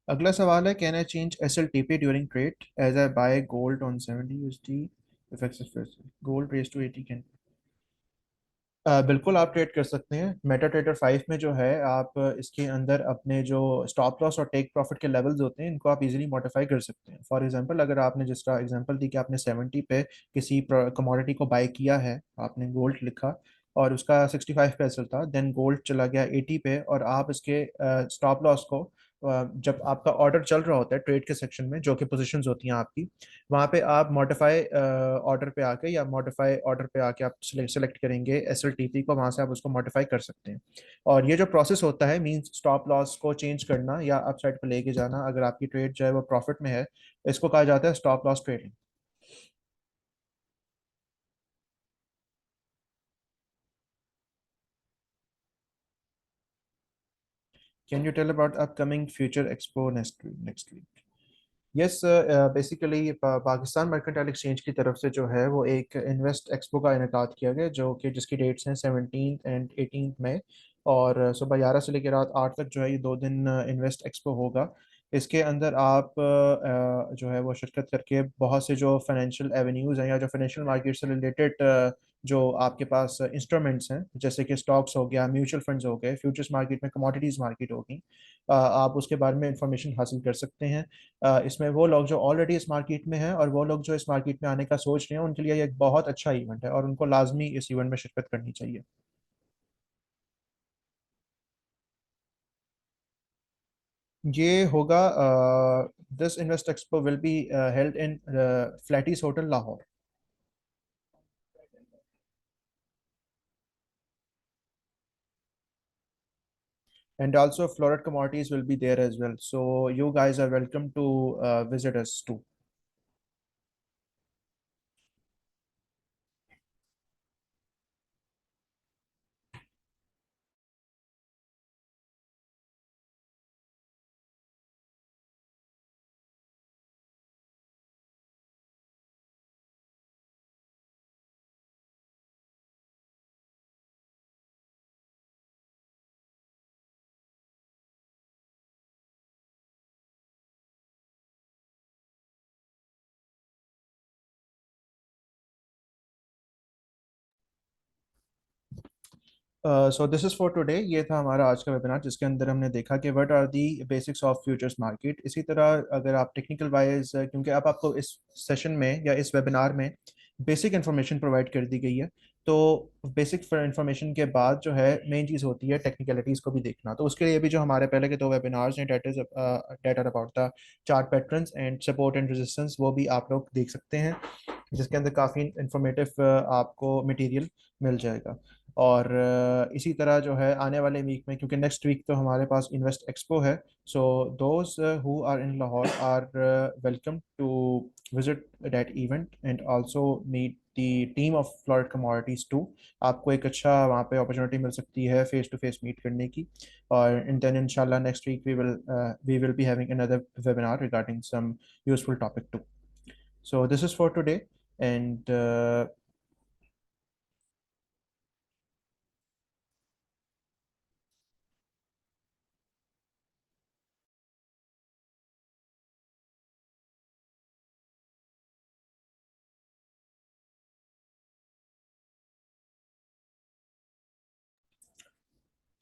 अगला सवाल है, can I change S L T P during trade as I buy gold on 70 USD if access gold race to 80 can. बिल्कुल आप ट्रेड कर सकते हैं। मेटा ट्रेडर 5 में जो है आप इसके अंदर अपने जो स्टॉप लॉस और टेक प्रॉफिट के लेवल्स होते हैं इनको आप इजीली मॉडिफाई कर सकते हैं। फॉर एग्जांपल, अगर आपने जिस तरह एग्जांपल दी कि आपने 70 पे किसी कमोडिटी को बाय किया है, आपने गोल्ड लिखा और उसका 65 पे असल था, देन गोल्ड चला गया 80 पे, और आप इसके स्टॉप लॉस को जब आपका ऑर्डर चल रहा होता है ट्रेड के सेक्शन में, जो कि पोजीशंस होती हैं आपकी, वहाँ पे आप मॉडिफाई ऑर्डर पे आके या मॉडिफाई ऑर्डर पे आके आप सेलेक्ट करेंगे एस एल टी पी को, वहाँ से आप उसको मॉडिफाई कर सकते हैं। और ये जो प्रोसेस होता है, मींस स्टॉप लॉस को चेंज करना या अप साइड पे लेके जाना, अगर आपकी ट्रेड जो है वो प्रॉफिट में है, इसको कहा जाता है stop loss trading. Can you tell about upcoming future expo next week? Yes, basically Pakistan mercantile exchange की तरफ से जो है वो एक इन्वेस्ट एक्सपो का इनेकाद किया गया, जो कि जिसकी डेट्स हैं 17 एंड 18 मई, और सुबह 11 से लेकर रात 8 तक जो है ये 2 दिन इन्वेस्ट एक्सपो होगा। इसके अंदर आप जो है वो शिरकत करके बहुत से जो फाइनेंशियल एवेन्यूज़ हैं या जो फाइनेंशियल मार्केट से रिलेटेड जो आपके पास इंस्ट्रूमेंट्स हैं, जैसे कि स्टॉक्स हो गया, म्यूचुअल फंड्स हो गए, फ्यूचर्स मार्केट में कमोडिटीज़ मार्केट होगी, आप उसके बारे में इंफॉर्मेशन हासिल कर सकते हैं। इसमें वो लोग जो ऑलरेडी इस मार्केट में हैं और वो लोग जो इस मार्केट में आने का सोच रहे हैं, उनके लिए ये एक बहुत अच्छा इवेंट है और उनको लाजमी इस इवेंट में शिरकत करनी चाहिए। ये होगा, this invest expo will be held in Flatties hotel Lahore. And also florid commodities will be there as well, so you guys are welcome to visit us too. So this is for today. ये था हमारा आज का वेबिनार, जिसके अंदर हमने देखा कि what are the basics of futures market. इसी तरह अगर आप टेक्निकल वाइज, क्योंकि अब आपको इस सेशन में या इस वेबिनार में बेसिक इन्फॉर्मेशन प्रोवाइड कर दी गई है, तो बेसिक इन्फॉर्मेशन के बाद जो है मेन चीज़ होती है टेक्निकलिटीज़ को भी देखना। तो उसके लिए भी जो हमारे पहले के 2 वेबिनार्स हैं, data about the chart patterns and support and resistance, वो भी आप लोग देख सकते हैं, जिसके अंदर काफ़ी इंफॉर्मेटिव आपको मटेरियल मिल जाएगा। और इसी तरह जो है आने वाले वीक में, क्योंकि नेक्स्ट वीक तो हमारे पास इन्वेस्ट एक्सपो है, so those who are in Lahore are welcome to visit that event and also meet the team of Floret commodities too. आपको एक अच्छा वहाँ पे अपॉर्चुनिटी मिल सकती है फेस टू फेस मीट करने की। और देन इंशाल्लाह next week we will be having another webinar regarding some useful topic too. So this is for today, and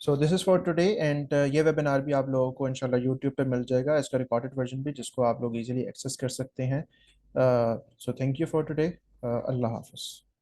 so this is for today and ये वेबिनार भी आप लोगों को इंशाल्लाह यूट्यूब पे मिल जाएगा, इसका रिकॉर्डेड वर्जन भी, जिसको आप लोग इजीली एक्सेस कर सकते हैं। So thank you for today. अल्लाह हाफ़िज़।